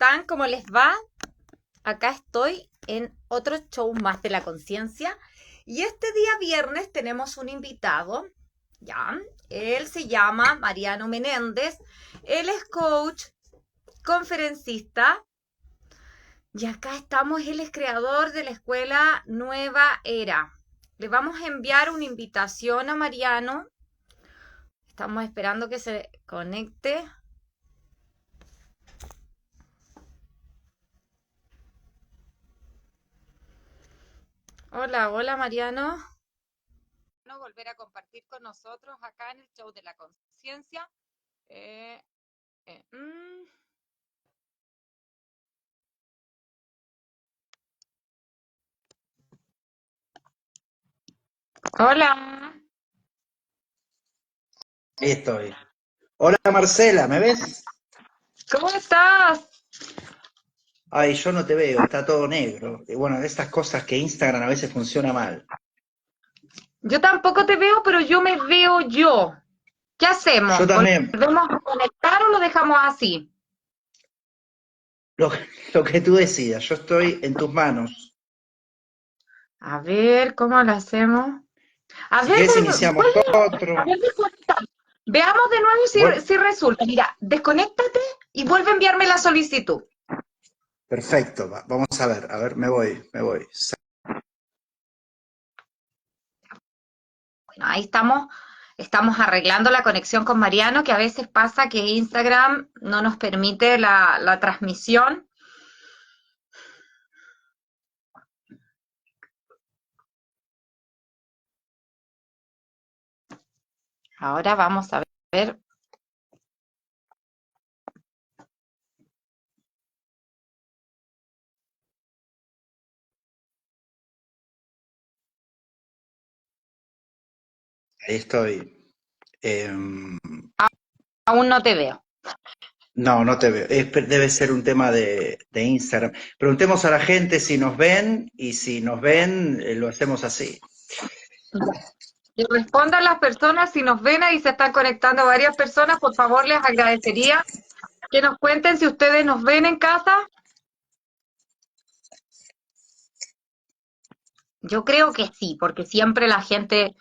están? ¿Cómo les va? Acá estoy en otro show más de la conciencia y este día viernes tenemos un invitado, ¿ya? Él se llama Mariano Menéndez, él es coach, conferencista y acá estamos, él es creador de la escuela Nueva Era. Le vamos a enviar una invitación a Mariano, estamos esperando que se conecte. Hola, hola Mariano. Volver a compartir con nosotros acá en el show de la conciencia. Eh, eh, mm. Hola, Ahí estoy. Hola Marcela, ¿me ves? ¿cómo estás? Ay, yo no te veo, está todo negro. Y bueno, estas cosas que Instagram a veces funciona mal. Yo tampoco te veo, pero yo me veo yo. ¿Qué Yo hacemos? también, ¿Volvemos a conectar o lo dejamos así? lo, lo que tú decidas, yo estoy en tus manos. A ver, ¿cómo lo hacemos? A Si ver, quieres iniciamos a otro. ver, desconectar. Veamos de nuevo Bueno, si resulta. Mira, desconéctate y vuelve a enviarme la solicitud. perfecto, vamos a ver, me voy. Bueno, ahí estamos arreglando la conexión con Mariano, que a veces pasa que Instagram no nos permite la transmisión. Ahora vamos a ver. Ahí estoy. Aún no te veo. No, no te veo. Debe ser un tema de Instagram. Preguntemos a la gente si nos ven y si nos ven, lo hacemos así. Que respondan las personas si nos ven, ahí se están conectando varias personas. Por favor, les agradecería que nos cuenten si ustedes nos ven en casa. Yo creo que sí, porque siempre la gente,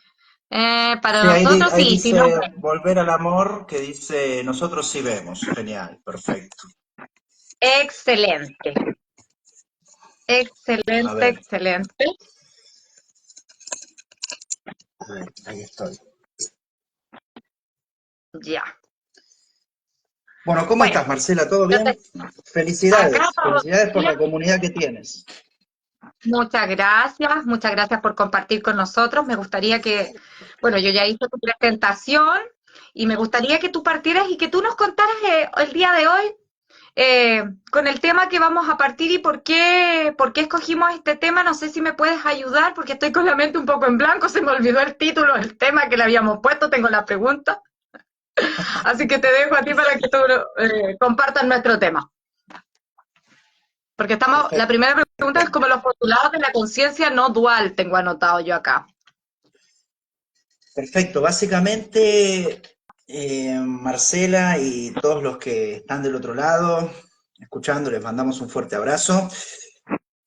para Sí, nosotros ahí sí, si no, dice volver al amor, que dice nosotros sí vemos. Genial, perfecto. excelente, A excelente, ver, excelente. ahí estoy. Ya. Bueno, ¿cómo Bueno, estás, Marcela? ¿Todo bien? entonces, acá Felicidades, todo felicidades por bien. la comunidad que tienes. Muchas gracias por compartir con nosotros. Me gustaría que, bueno, yo ya hice tu presentación y me gustaría que tú partieras y que tú nos contaras el día de hoy con el tema que vamos a partir y por qué escogimos este tema. No sé si me puedes ayudar porque estoy con la mente un poco en blanco, se me olvidó el título, el tema que le habíamos puesto, tengo la pregunta. Así que te dejo a ti para que tú compartas nuestro tema. Porque la Perfecto, primera pregunta es perfecto. como los postulados de la conciencia no dual, tengo anotado yo acá. Perfecto. Básicamente, Marcela y todos los que están del otro lado, escuchando, les mandamos un fuerte abrazo.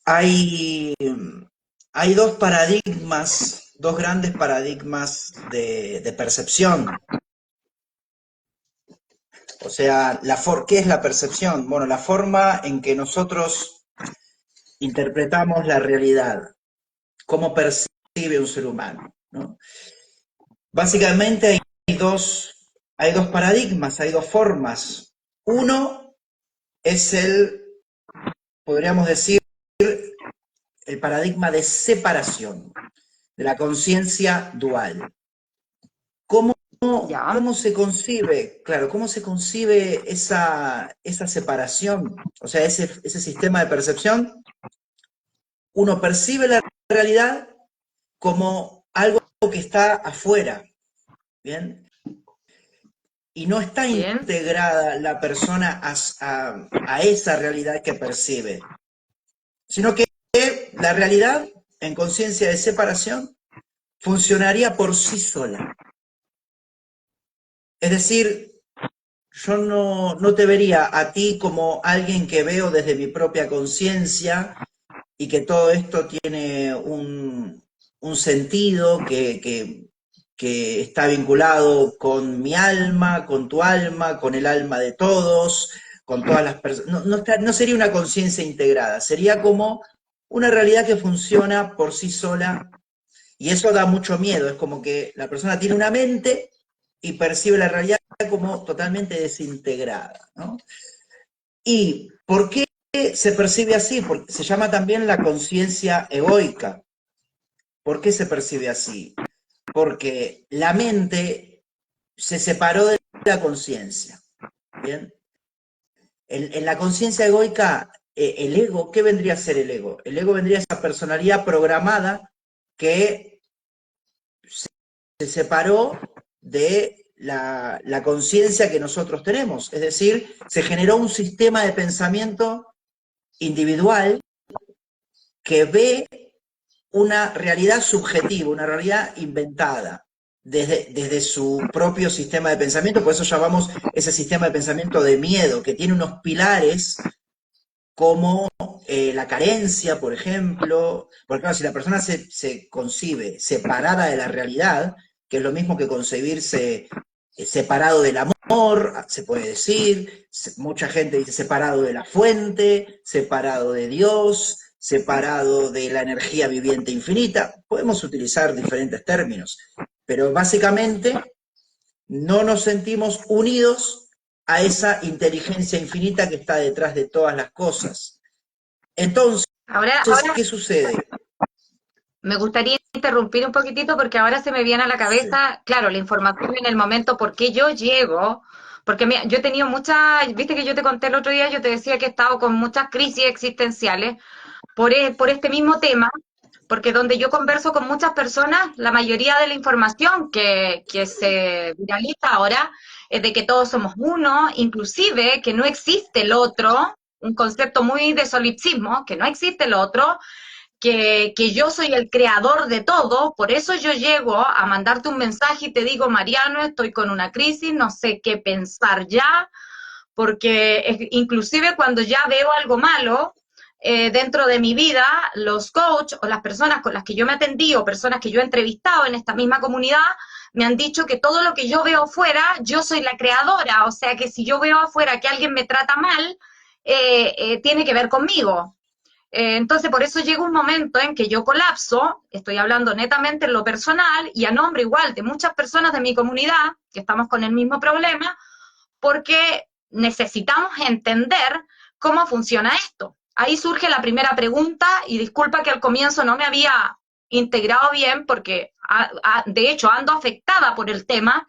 Hay, hay dos paradigmas, dos grandes paradigmas de percepción. O sea, ¿qué es la percepción? Bueno, la forma en que nosotros interpretamos la realidad, cómo percibe un ser humano, ¿no? Básicamente hay dos paradigmas, hay dos formas. Uno es podríamos decir, el paradigma de separación, de la conciencia dual. ¿Cómo, Ya, ¿Cómo se concibe? Claro, ¿cómo se concibe esa separación? O sea, ese sistema de percepción. Uno percibe la realidad como algo que está afuera, ¿bien? Y no está bien, integrada la persona a esa realidad que percibe, sino que la realidad en conciencia de separación funcionaría por sí sola. Es decir, yo no te vería a ti como alguien que veo desde mi propia conciencia y que todo esto tiene un sentido que está vinculado con mi alma, con tu alma, con el alma de todos, con todas las personas. No sería una conciencia integrada, sería como una realidad que funciona por sí sola y eso da mucho miedo. Es como que la persona tiene una mente y percibe la realidad como totalmente desintegrada, ¿no? ¿Y por qué se percibe así? Porque se llama también la conciencia egoica. ¿Por qué se percibe así? Porque la mente se separó de la conciencia. ¿Bien? En la conciencia egoica, el ego, ¿qué vendría a ser el ego? El ego vendría a esa personalidad programada que se separó de la conciencia que nosotros tenemos. Es decir, se generó un sistema de pensamiento individual que ve una realidad subjetiva, una realidad inventada desde su propio sistema de pensamiento, por eso llamamos ese sistema de pensamiento de miedo, que tiene unos pilares como la carencia, por ejemplo, porque claro, si la persona se concibe separada de la realidad, que es lo mismo que concebirse separado del amor, se puede decir, mucha gente dice separado de la fuente, separado de Dios, separado de la energía viviente infinita, podemos utilizar diferentes términos, pero básicamente no nos sentimos unidos a esa inteligencia infinita que está detrás de todas las cosas. Entonces, Ahora ¿qué sucede? me gustaría interrumpir un poquitito porque ahora se me viene a la Sí. cabeza, claro, la información en el momento, por qué yo llego, porque yo he tenido muchas, viste que yo te conté el otro día, yo te decía que he estado con muchas crisis existenciales por este mismo tema, porque donde yo converso con muchas personas, la mayoría de la información que se viraliza ahora es de que todos somos uno, inclusive que no existe el otro, un concepto muy de solipsismo, que no existe el otro, que yo soy el creador de todo, por eso yo llego a mandarte un mensaje y te digo, Mariano, estoy con una crisis, no sé qué pensar ya, porque inclusive cuando ya veo algo malo dentro de mi vida, los coaches o las personas con las que yo me atendí o personas que yo he entrevistado en esta misma comunidad, me han dicho que todo lo que yo veo afuera, yo soy la creadora, o sea que si yo veo afuera que alguien me trata mal, tiene que ver conmigo. Entonces, por eso llega un momento en que yo colapso, estoy hablando netamente en lo personal y a nombre igual de muchas personas de mi comunidad que estamos con el mismo problema, porque necesitamos entender cómo funciona esto. Ahí surge la primera pregunta y disculpa que al comienzo no me había integrado bien porque de hecho ando afectada por el tema.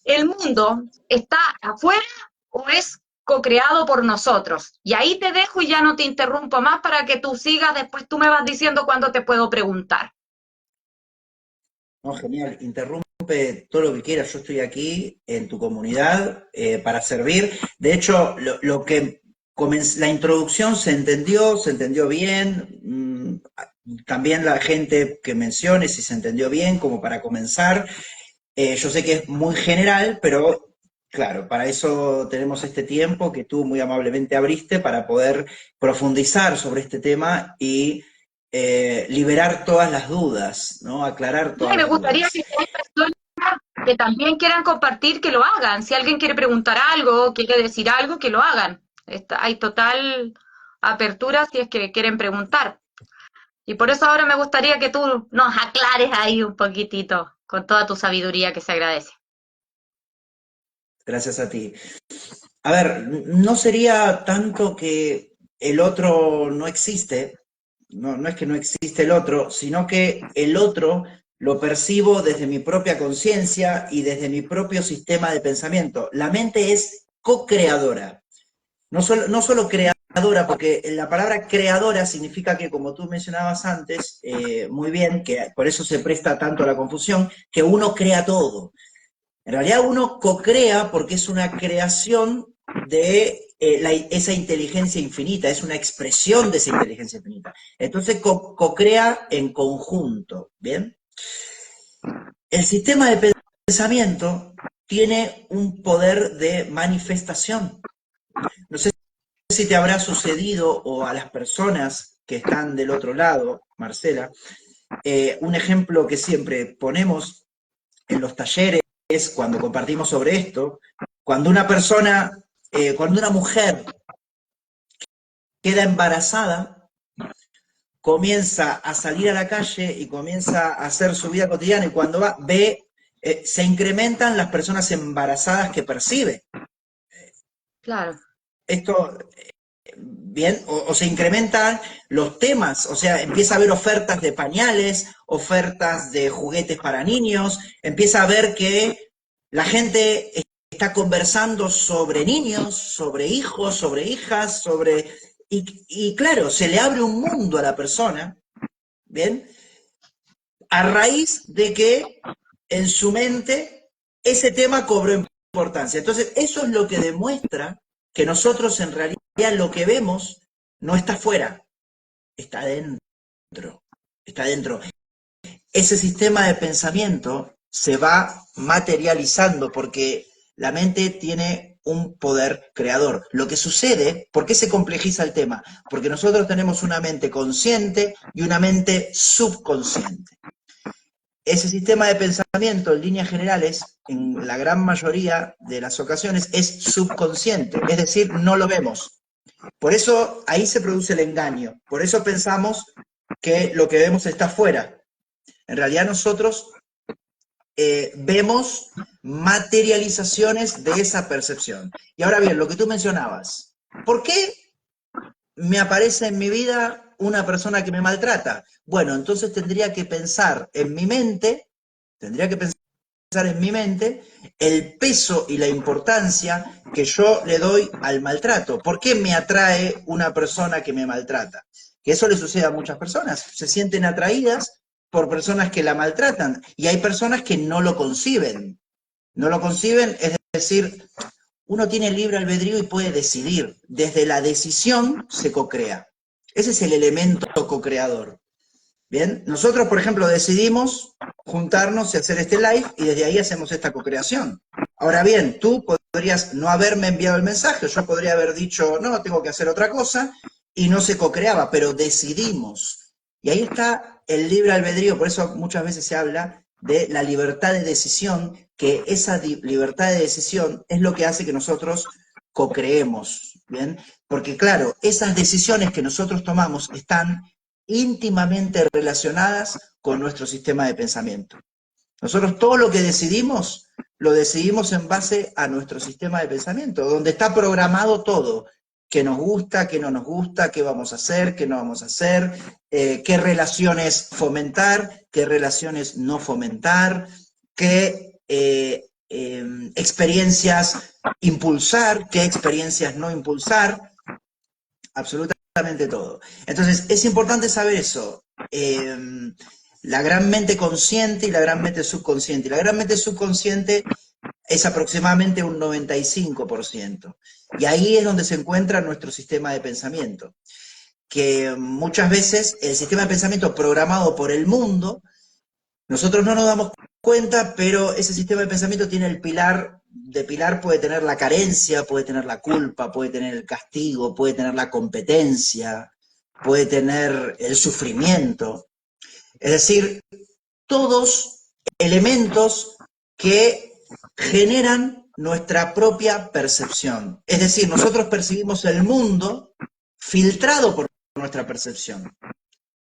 ¿El mundo está afuera o es co-creado por nosotros? Y ahí te dejo y ya no te interrumpo más para que tú sigas, después tú me vas diciendo cuándo te puedo preguntar. No, genial, interrumpe todo lo que quieras, yo estoy aquí en tu comunidad para servir. De hecho, la introducción se entendió bien, también la gente que menciones si se entendió bien, como para comenzar. Yo sé que es muy general, pero claro, para eso tenemos este tiempo que tú muy amablemente abriste para poder profundizar sobre este tema y liberar todas las dudas, ¿no? Aclarar Y todas me las gustaría dudas. que si hay personas que también quieran compartir, que lo hagan. Si alguien quiere preguntar algo, quiere decir algo, que lo hagan. Hay total apertura si es que quieren preguntar. Y por eso ahora me gustaría que tú nos aclares ahí un poquitito con toda tu sabiduría que se agradece. Gracias a ti. A ver, no sería tanto que el otro no existe, no es que no existe el otro, sino que el otro lo percibo desde mi propia conciencia y desde mi propio sistema de pensamiento. La mente es co-creadora, no solo creadora, porque la palabra creadora significa que, como tú mencionabas antes, muy bien, que por eso se presta tanto a la confusión, que uno crea todo. En realidad uno co-crea porque es una creación de esa inteligencia infinita, es una expresión de esa inteligencia infinita. Entonces co-crea en conjunto, ¿bien? El sistema de pensamiento tiene un poder de manifestación. No sé si te habrá sucedido o a las personas que están del otro lado, Marcela, un ejemplo que siempre ponemos en los talleres cuando compartimos sobre esto, cuando una persona, cuando una mujer queda embarazada, comienza a salir a la calle y comienza a hacer su vida cotidiana y cuando va, ve, se incrementan las personas embarazadas que percibe. Claro, Esto, bien, o se incrementan los temas, o sea, empieza a haber ofertas de pañales, ofertas de juguetes para niños, empieza a ver que la gente está conversando sobre niños, sobre hijos, sobre hijas, sobre... Y claro, se le abre un mundo a la persona, ¿bien? A raíz de que en su mente ese tema cobró importancia. Entonces, eso es lo que demuestra que nosotros en realidad lo que vemos no está fuera, está dentro, está dentro. Ese sistema de pensamiento se va materializando porque la mente tiene un poder creador. Lo que sucede, ¿por qué se complejiza el tema? Porque nosotros tenemos una mente consciente y una mente subconsciente. Ese sistema de pensamiento, en líneas generales, en la gran mayoría de las ocasiones, es subconsciente, es decir, no lo vemos. Por eso ahí se produce el engaño, por eso pensamos que lo que vemos está afuera. En realidad nosotros vemos materializaciones de esa percepción. Y ahora bien, lo que tú mencionabas, ¿por qué me aparece en mi vida una persona que me maltrata? Bueno, entonces tendría que pensar en mi mente, tendría que pensar en mi mente el peso y la importancia que yo le doy al maltrato. ¿Por qué me atrae una persona que me maltrata? Que eso le sucede a muchas personas. Se sienten atraídas por personas que la maltratan y hay personas que no lo conciben. No lo conciben, es decir, uno tiene libre albedrío y puede decidir. Desde la decisión se cocrea. Ese es el elemento co-creador. Bien, nosotros, por ejemplo, decidimos juntarnos y hacer este live y desde ahí hacemos esta co-creación. Ahora bien, tú podrías no haberme enviado el mensaje, yo podría haber dicho, no, tengo que hacer otra cosa, y no se co-creaba, pero decidimos. Y ahí está el libre albedrío, por eso muchas veces se habla de la libertad de decisión, que esa libertad de decisión es lo que hace que nosotros co-creemos, ¿bien? Porque claro, esas decisiones que nosotros tomamos están íntimamente relacionadas con nuestro sistema de pensamiento. Nosotros todo lo que decidimos, lo decidimos en base a nuestro sistema de pensamiento, donde está programado todo, qué nos gusta, qué no nos gusta, qué vamos a hacer, qué no vamos a hacer, qué relaciones fomentar, qué relaciones no fomentar, qué experiencias impulsar, qué experiencias no impulsar, absolutamente todo. Entonces, es importante saber eso. La gran mente consciente y la gran mente subconsciente. Y la gran mente subconsciente es aproximadamente un 95%. Y ahí es donde se encuentra nuestro sistema de pensamiento. Que muchas veces el sistema de pensamiento programado por el mundo, nosotros no nos damos cuenta, pero ese sistema de pensamiento tiene el pilar, de pilar puede tener la carencia, puede tener la culpa, puede tener el castigo, puede tener la competencia, puede tener el sufrimiento. Es decir, todos elementos que generan nuestra propia percepción. Es decir, nosotros percibimos el mundo filtrado por nuestra percepción.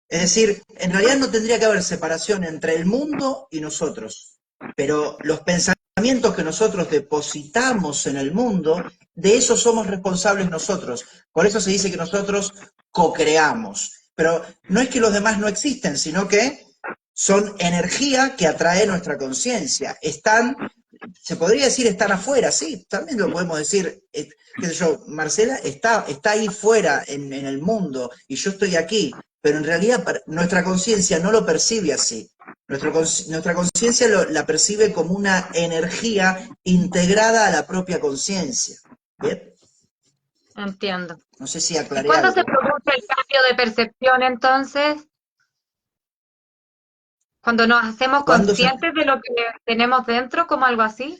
Es decir, en realidad no tendría que haber separación entre el mundo y nosotros, pero los pensamientos que nosotros depositamos en el mundo, de eso somos responsables nosotros. Por eso se dice que nosotros co-creamos. Pero no es que los demás no existen, sino que son energía que atrae nuestra conciencia. Están, se podría decir, están afuera, sí, también lo podemos decir, qué sé yo, Marcela está ahí fuera en el mundo y yo estoy aquí, pero en realidad nuestra conciencia no lo percibe así. Nuestra conciencia la percibe como una energía integrada a la propia conciencia. ¿Bien? entiendo. No sé si ¿Y aclaré cuándo se algo. produce el cambio de percepción entonces? Cuando nos hacemos ¿Cuándo se, conscientes de lo que tenemos dentro, como algo así.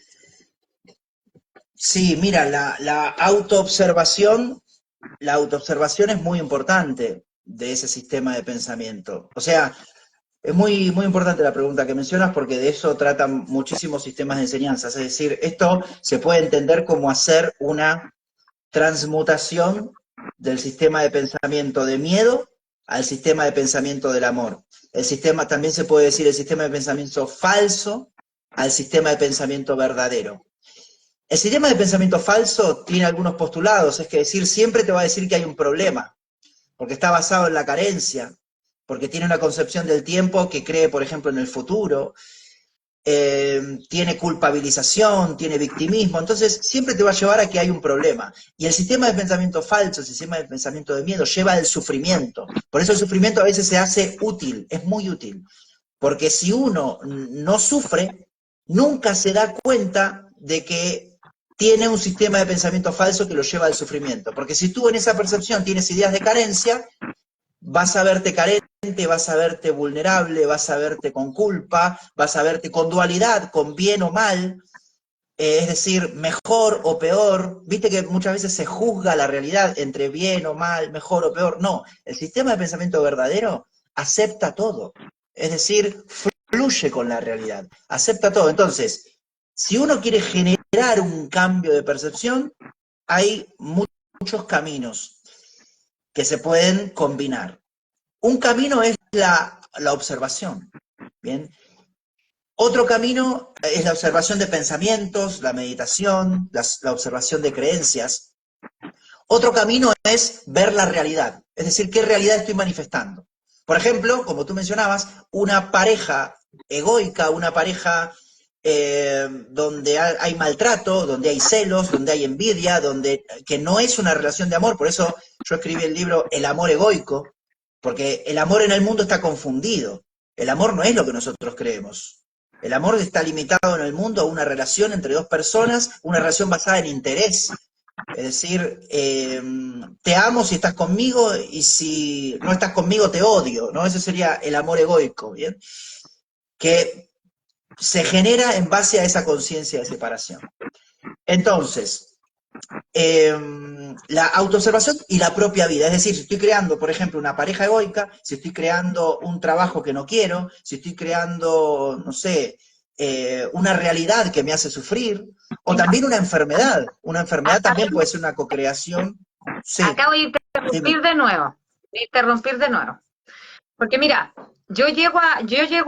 Sí, mira, la autoobservación es muy importante de ese sistema de pensamiento. O sea, es muy, muy importante la pregunta que mencionas porque de eso tratan muchísimos sistemas de enseñanzas. Es decir, esto se puede entender como hacer una transmutación del sistema de pensamiento de miedo al sistema de pensamiento del amor. El sistema, también se puede decir el sistema de pensamiento falso al sistema de pensamiento verdadero. El sistema de pensamiento falso tiene algunos postulados, es que decir, siempre te va a decir que hay un problema, porque está basado en la carencia, porque tiene una concepción del tiempo que cree, por ejemplo, en el futuro, tiene culpabilización, tiene victimismo, entonces siempre te va a llevar a que hay un problema. Y el sistema de pensamiento falso, el sistema de pensamiento de miedo, lleva al sufrimiento. Por eso el sufrimiento a veces se hace útil, es muy útil. Porque si uno no sufre, nunca se da cuenta de que tiene un sistema de pensamiento falso que lo lleva al sufrimiento. Porque si tú en esa percepción tienes ideas de carencia, vas a verte carente, vas a verte vulnerable, vas a verte con culpa, vas a verte con dualidad, con bien o mal, es decir, mejor o peor. Viste que muchas veces se juzga la realidad entre bien o mal, mejor o peor. No, el sistema de pensamiento verdadero acepta todo. Es decir, fluye con la realidad, acepta todo. Entonces, si uno quiere generar un cambio de percepción, hay muchos caminos que se pueden combinar. Un camino es la observación, ¿bien? Otro camino es la observación de pensamientos, la meditación, la observación de creencias. Otro camino es ver la realidad, es decir, qué realidad estoy manifestando. Por ejemplo, como tú mencionabas, una pareja egoica, una pareja donde hay maltrato, donde hay celos, donde hay envidia, que no es una relación de amor. Por eso yo escribí el libro El amor egoico, porque el amor en el mundo está confundido. El amor no es lo que nosotros creemos. El amor está limitado en el mundo a una relación entre dos personas, una relación basada en interés. Es decir, te amo si estás conmigo y si no estás conmigo te odio, ¿no? Ese sería el amor egoico, ¿bien? Que se genera en base a esa conciencia de separación. Entonces, la autoobservación y la propia vida. Es decir, si estoy creando, por ejemplo, una pareja egoica, si estoy creando un trabajo que no quiero, si estoy creando, no sé, una realidad que me hace sufrir, o también una enfermedad. Una enfermedad también puede ser una cocreación. Sí, Acá voy a dime. interrumpir de nuevo. Voy a interrumpir de nuevo. Porque mira, yo llego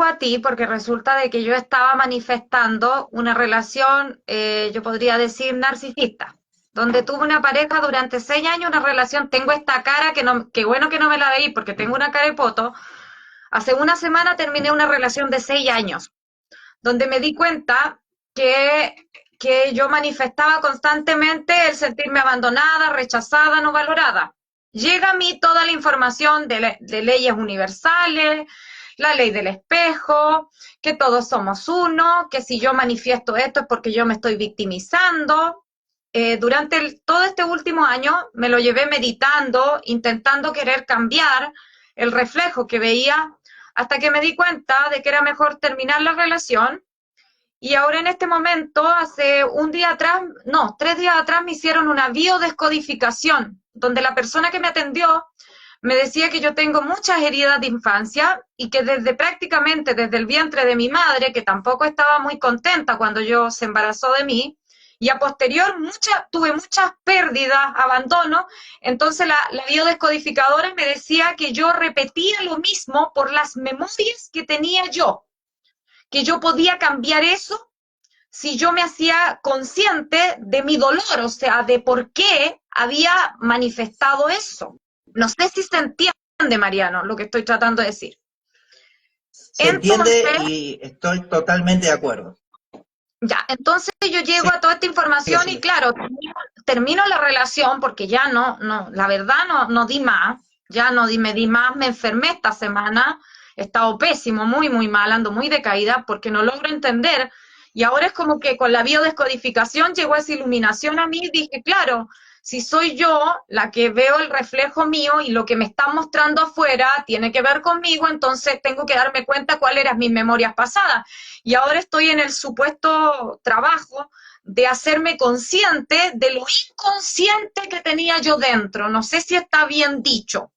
a ti porque resulta de que yo estaba manifestando una relación, yo podría decir, narcisista, donde tuve una pareja durante 6 años, una relación, tengo esta cara que no, que bueno que no me la veis porque tengo una cara de poto. Hace una semana terminé una relación de 6 años, donde me di cuenta que, que yo manifestaba constantemente el sentirme abandonada, rechazada, no valorada. Llega a mí toda la información de leyes universales, la ley del espejo, que todos somos uno, que si yo manifiesto esto es porque yo me estoy victimizando. Durante todo este último año me lo llevé meditando, intentando querer cambiar el reflejo que veía, hasta que me di cuenta de que era mejor terminar la relación. Y ahora en este momento, hace un día atrás, no, 3 días atrás me hicieron una biodescodificación, donde la persona que me atendió me decía que yo tengo muchas heridas de infancia y que prácticamente desde el vientre de mi madre, que tampoco estaba muy contenta cuando yo se embarazó de mí, y a posterior tuve muchas pérdidas, abandono, entonces la biodescodificadora me decía que yo repetía lo mismo por las memorias que tenía yo, que yo podía cambiar eso si yo me hacía consciente de mi dolor, o sea, de por qué había manifestado eso. No sé si se entiende, Mariano, lo que estoy tratando de decir. Se entiende Entonces, y estoy totalmente de acuerdo. entonces yo llego Sigue, a toda esta información y sigue. claro, termino la relación porque ya no, la verdad no di más, ya no di, me di más, me enfermé esta semana, he estado pésimo, muy, muy mal, ando muy decaída porque no logro entender. Y ahora es como que con la biodescodificación llegó esa iluminación a mí y dije, claro, si soy yo la que veo el reflejo mío y lo que me están mostrando afuera tiene que ver conmigo, entonces tengo que darme cuenta cuáles eran mis memorias pasadas. Y ahora estoy en el supuesto trabajo de hacerme consciente de lo inconsciente que tenía yo dentro. No sé si está bien dicho.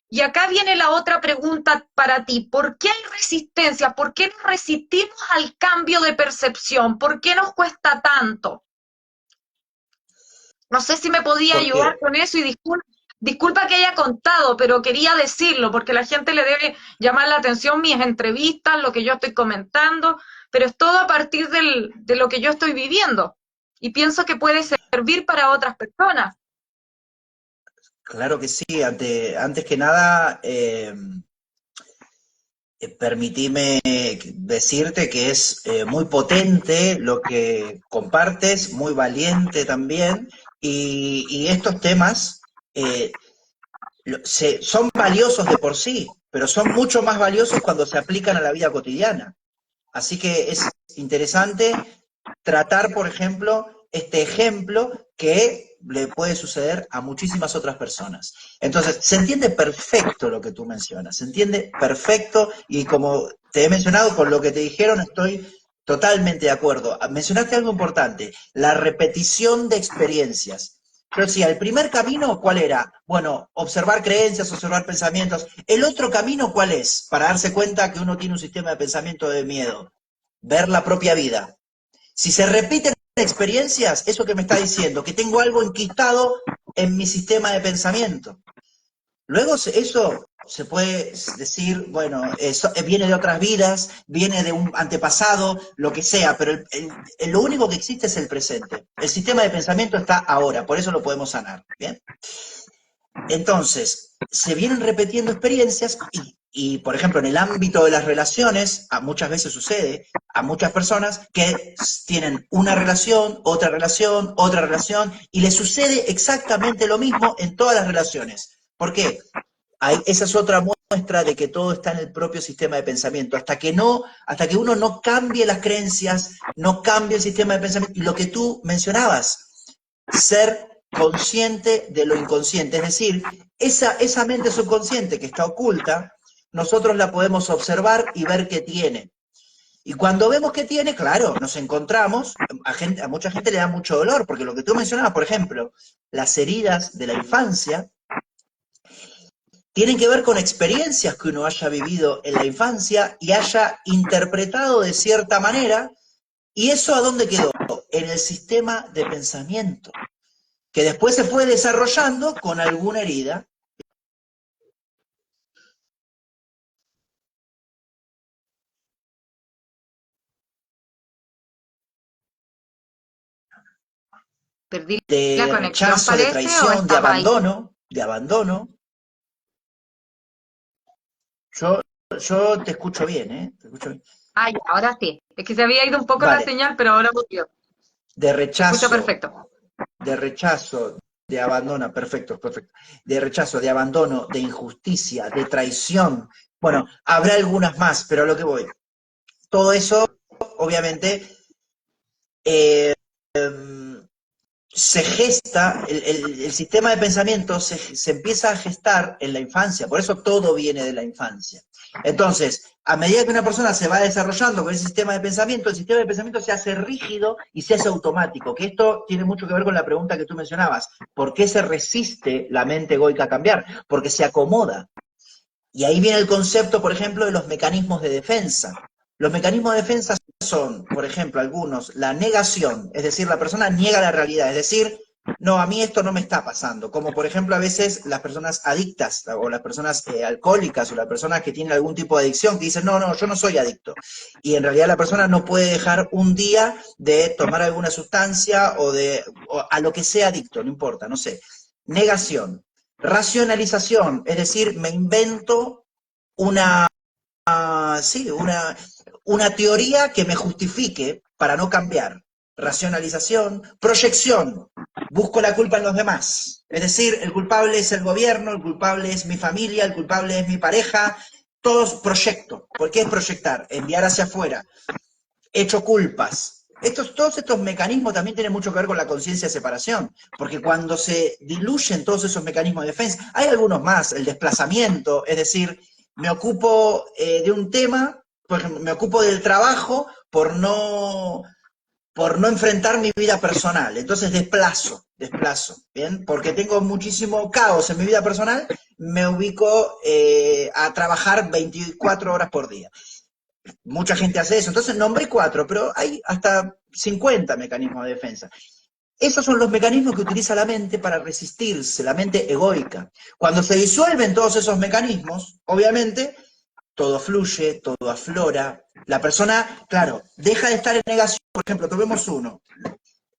Y acá viene la otra pregunta para ti. ¿Por qué hay resistencia? ¿Por qué nos resistimos al cambio de percepción? ¿Por qué nos cuesta tanto? No sé si me podía ayudar Porque, con eso y disculpa que haya contado, pero quería decirlo porque la gente le debe llamar la atención mis entrevistas, lo que yo estoy comentando, pero es todo a partir de lo que yo estoy viviendo y pienso que puede servir para otras personas. claro que sí, antes que nada, permitime decirte que es muy potente lo que compartes, muy valiente también, y estos temas son valiosos de por sí, pero son mucho más valiosos cuando se aplican a la vida cotidiana. Así que es interesante tratar, por ejemplo, este ejemplo que le puede suceder a muchísimas otras personas. Entonces, se entiende perfecto lo que tú mencionas, se entiende perfecto y como te he mencionado, con lo que te dijeron estoy totalmente de acuerdo. Mencionaste algo importante, la repetición de experiencias. Yo decía, el primer camino, ¿cuál era? Bueno, observar creencias, observar pensamientos. El otro camino, ¿cuál es? Para darse cuenta que uno tiene un sistema de pensamiento de miedo. Ver la propia vida. Si se repiten experiencias, eso que me está diciendo, que tengo algo enquistado en mi sistema de pensamiento. Luego eso se puede decir, bueno, eso viene de otras vidas, viene de un antepasado, lo que sea, pero lo único que existe es el presente. El sistema de pensamiento está ahora, por eso lo podemos sanar. ¿Bien? Entonces, se vienen repitiendo experiencias por ejemplo, en el ámbito de las relaciones, muchas veces sucede a muchas personas que tienen una relación, otra relación, y les sucede exactamente lo mismo en todas las relaciones. ¿Por qué? Esa es otra muestra de que todo está en el propio sistema de pensamiento. Hasta que uno no cambie las creencias, no cambie el sistema de pensamiento, y lo que tú mencionabas, ser consciente de lo inconsciente, es decir, esa mente subconsciente que está oculta, nosotros la podemos observar y ver qué tiene. Y cuando vemos que tiene, claro, nos encontramos, a mucha gente le da mucho dolor, porque lo que tú mencionabas, por ejemplo, las heridas de la infancia, tienen que ver con experiencias que uno haya vivido en la infancia y haya interpretado de cierta manera, y eso ¿a dónde quedó? En el sistema de pensamiento, que después se fue desarrollando con alguna herida. ¿Perdí la De conexión, rechazo, de parece, o traición, estás ahí? de abandono. Yo, yo te escucho bien, ¿eh? Te escucho bien. Ah, ya, ahora sí. Es que se había ido un poco la Vale, señal, pero ahora volvió. de Se escucha rechazo, perfecto. de rechazo, de abandono, perfecto, perfecto. De rechazo, de abandono, de injusticia, de traición. Bueno, habrá algunas más, pero a lo que voy. Todo eso, obviamente, eh, se gesta, el sistema de pensamiento se empieza a gestar en la infancia, por eso todo viene de la infancia. Entonces, a medida que una persona se va desarrollando con ese sistema de pensamiento, el sistema de pensamiento se hace rígido y se hace automático, que esto tiene mucho que ver con la pregunta que tú mencionabas. ¿Por qué se resiste la mente egoica a cambiar? Porque se acomoda. Y ahí viene el concepto, por ejemplo, de los mecanismos de defensa. Los mecanismos de defensa son, por ejemplo, algunos, la negación, es decir, la persona niega la realidad, es decir, no, a mí esto no me está pasando, como por ejemplo a veces las personas adictas o las personas alcohólicas o las personas que tienen algún tipo de adicción que dicen, no, no, yo no soy adicto. Y en realidad la persona no puede dejar un día de tomar alguna sustancia o a lo que sea adicto, no importa, no sé. Negación. Racionalización, es decir, me invento una, sí, una teoría que me justifique para no cambiar. Racionalización, proyección, busco la culpa en los demás. Es decir, el culpable es el gobierno, el culpable es mi familia, el culpable es mi pareja, todos proyecto. ¿Por qué es proyectar? Enviar hacia afuera. Hecho culpas. Todos estos mecanismos también tienen mucho que ver con la conciencia de separación, porque cuando se diluyen todos esos mecanismos de defensa, hay algunos más, el desplazamiento, es decir, me ocupo de un tema, por ejemplo, me ocupo del trabajo por no enfrentar mi vida personal. Entonces desplazo, ¿bien? Porque tengo muchísimo caos en mi vida personal, me ubico a trabajar 24 horas por día. Mucha gente hace eso, entonces nombré 4, pero hay hasta 50 mecanismos de defensa. Esos son los mecanismos que utiliza la mente para resistirse, la mente egoica. Cuando se disuelven todos esos mecanismos, obviamente, todo fluye, todo aflora. La persona, claro, deja de estar en negación. Por ejemplo, tomemos uno.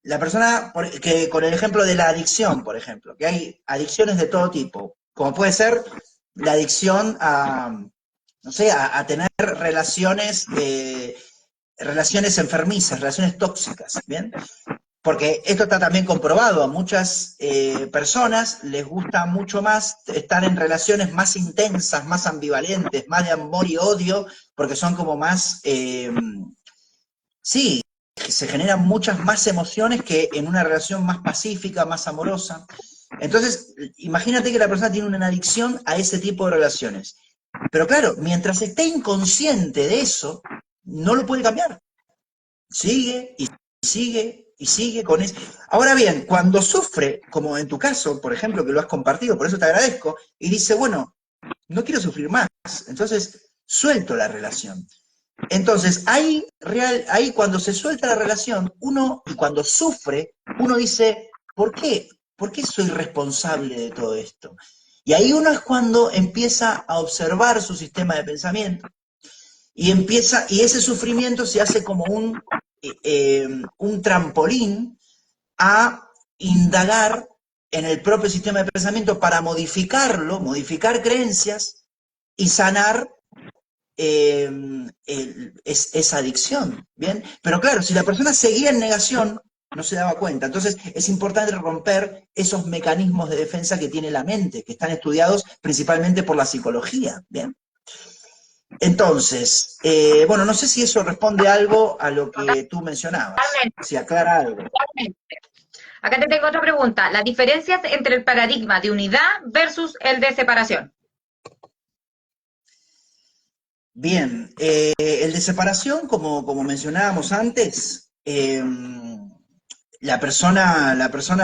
La persona, que con el ejemplo de la adicción, por ejemplo, que hay adicciones de todo tipo, como puede ser la adicción a, no sé, a tener relaciones enfermizas, relaciones tóxicas, ¿bien? Porque esto está también comprobado, a muchas personas les gusta mucho más estar en relaciones más intensas, más ambivalentes, más de amor y odio, porque son como más, sí, se generan muchas más emociones que en una relación más pacífica, más amorosa. Entonces, imagínate que la persona tiene una adicción a ese tipo de relaciones. Pero claro, mientras esté inconsciente de eso, no lo puede cambiar. Sigue y sigue y sigue con eso. Ahora bien, cuando sufre, como en tu caso, por ejemplo, que lo has compartido, por eso te agradezco, y dice, bueno, no quiero sufrir más, entonces suelto la relación. Entonces, ahí cuando se suelta la relación, uno, y cuando sufre, uno dice, ¿por qué? ¿Por qué soy responsable de todo esto? Y ahí uno es cuando empieza a observar su sistema de pensamiento, y ese sufrimiento se hace como un trampolín a indagar en el propio sistema de pensamiento para modificarlo, modificar creencias y sanar esa adicción, ¿bien? Pero claro, si la persona seguía en negación, no se daba cuenta. Entonces es importante romper esos mecanismos de defensa que tiene la mente, que están estudiados principalmente por la psicología, ¿bien? Entonces, bueno, no sé si eso responde algo a lo que tú mencionabas, Totalmente, si aclara algo. totalmente. Acá te tengo otra pregunta. Las diferencias entre el paradigma de unidad versus el de separación. Bien, el de separación, como mencionábamos antes, la persona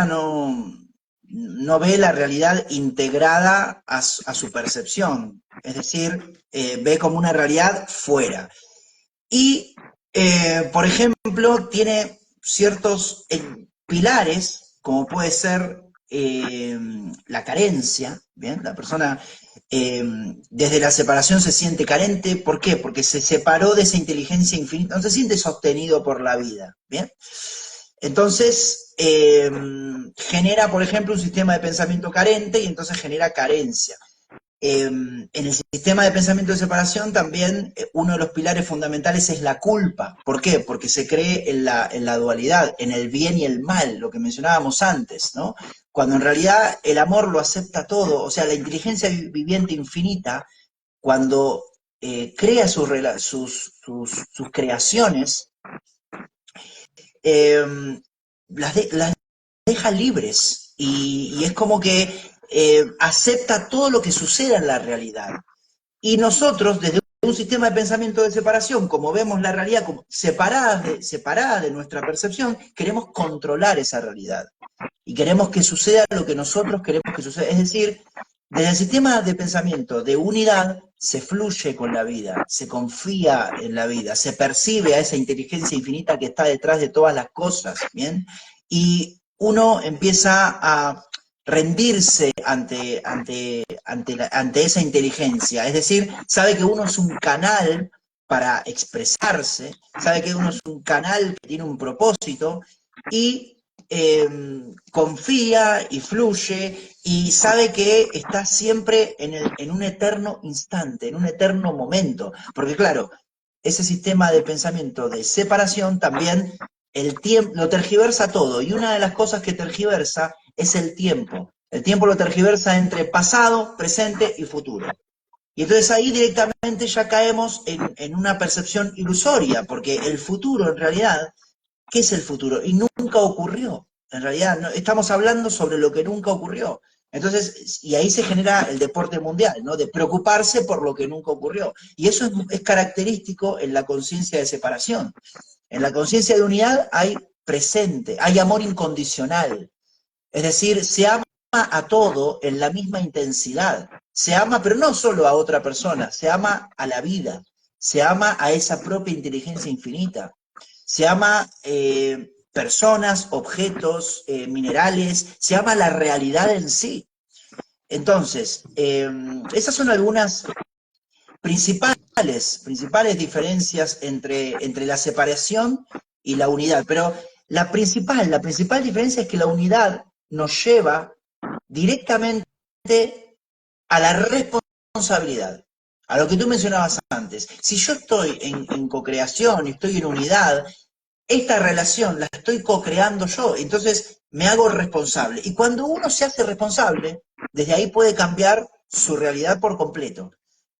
no ve la realidad integrada a su percepción, es decir, ve como una realidad fuera. Y, por ejemplo, tiene ciertos pilares, como puede ser la carencia, ¿bien? La persona desde la separación se siente carente, ¿por qué? Porque se separó de esa inteligencia infinita, no se siente sostenido por la vida, ¿bien? Entonces, genera, por ejemplo, un sistema de pensamiento carente y entonces genera carencia. En el sistema de pensamiento de separación también uno de los pilares fundamentales es la culpa. ¿Por qué? Porque se cree en la dualidad, en el bien y el mal, lo que mencionábamos antes, ¿no? Cuando en realidad el amor lo acepta todo, o sea, la inteligencia viviente infinita, cuando crea sus creaciones, eh, las deja libres y es como que acepta todo lo que suceda en la realidad. Y nosotros, desde un sistema de pensamiento de separación, como vemos la realidad como separada de nuestra percepción, queremos controlar esa realidad. Y queremos que suceda lo que nosotros queremos que suceda. Es decir, desde el sistema de pensamiento de unidad se fluye con la vida, se confía en la vida, se percibe a esa inteligencia infinita que está detrás de todas las cosas, ¿bien? Y uno empieza a rendirse ante esa inteligencia, es decir, sabe que uno es un canal para expresarse, sabe que uno es un canal que tiene un propósito y confía y fluye y sabe que está siempre en un eterno instante, en un eterno momento, porque claro, ese sistema de pensamiento de separación también el tiempo lo tergiversa todo, y una de las cosas que tergiversa es el tiempo. El tiempo lo tergiversa entre pasado, presente y futuro. Y entonces ahí directamente ya caemos en una percepción ilusoria, porque el futuro en realidad, ¿qué es el futuro? Y nunca ocurrió. En realidad, no, estamos hablando sobre lo que nunca ocurrió. Entonces, y ahí se genera el deporte mundial, ¿no? De preocuparse por lo que nunca ocurrió. Y eso es característico en la conciencia de separación. En la conciencia de unidad hay presente, hay amor incondicional. Es decir, se ama a todo en la misma intensidad. Se ama, pero no solo a otra persona, se ama a la vida, se ama a esa propia inteligencia infinita, se ama personas, objetos, minerales, se ama la realidad en sí. Entonces, esas son algunas principales diferencias entre la separación y la unidad. Pero la principal diferencia es que la unidad nos lleva directamente a la responsabilidad, a lo que tú mencionabas antes. Si yo estoy en co-creación y estoy en unidad, esta relación la estoy co-creando yo, entonces me hago responsable. Y cuando uno se hace responsable, desde ahí puede cambiar su realidad por completo.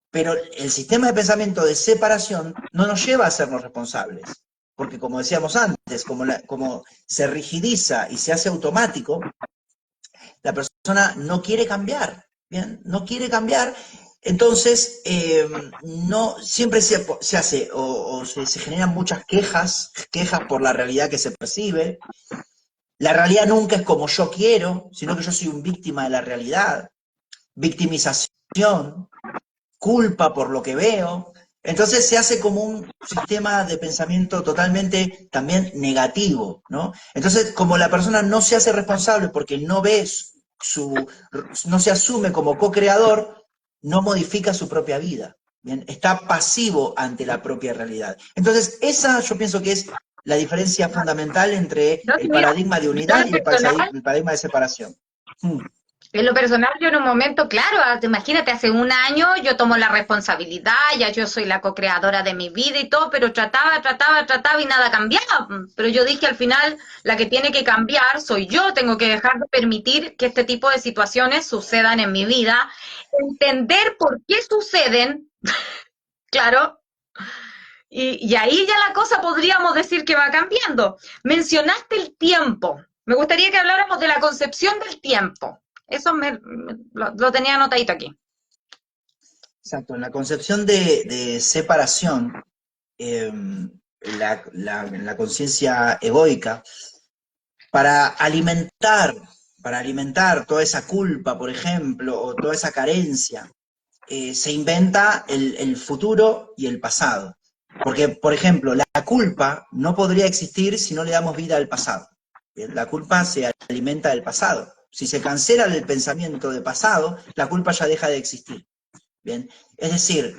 Pero el sistema de pensamiento de separación no nos lleva a hacernos responsables. Porque como decíamos antes, como se rigidiza y se hace automático, la persona no quiere cambiar, ¿bien? No quiere cambiar, entonces no, siempre se hace, o se generan muchas quejas por la realidad que se percibe. La realidad nunca es como yo quiero, sino que yo soy un víctima de la realidad. Victimización, culpa por lo que veo. Entonces se hace como un sistema de pensamiento totalmente también negativo, ¿no? Entonces, como la persona no se hace responsable porque no ve no se asume como co-creador, no modifica su propia vida, ¿bien? Está pasivo ante la propia realidad. Entonces, esa yo pienso que es la diferencia fundamental entre No, sí, el mira, paradigma de yo en unidad lo y el personal, paradigma de separación. Hmm. en lo personal, yo en un momento, claro, imagínate, hace un año yo tomo la responsabilidad, ya yo soy la co-creadora de mi vida y todo, pero trataba y nada cambiaba. Pero yo dije al final, la que tiene que cambiar soy yo, tengo que dejar de permitir que este tipo de situaciones sucedan en mi vida, entender por qué suceden, claro, y ahí ya la cosa podríamos decir que va cambiando. Mencionaste el tiempo. Me gustaría que habláramos de la concepción del tiempo. Eso lo tenía anotadito aquí. Exacto, en la concepción de separación, en la conciencia egoica, para alimentar, para alimentar toda esa culpa, por ejemplo, o toda esa carencia, se inventa el futuro y el pasado. Porque, por ejemplo, la culpa no podría existir si no le damos vida al pasado. Bien, la culpa se alimenta del pasado. Si se cancela el pensamiento de pasado, la culpa ya deja de existir. Bien, es decir,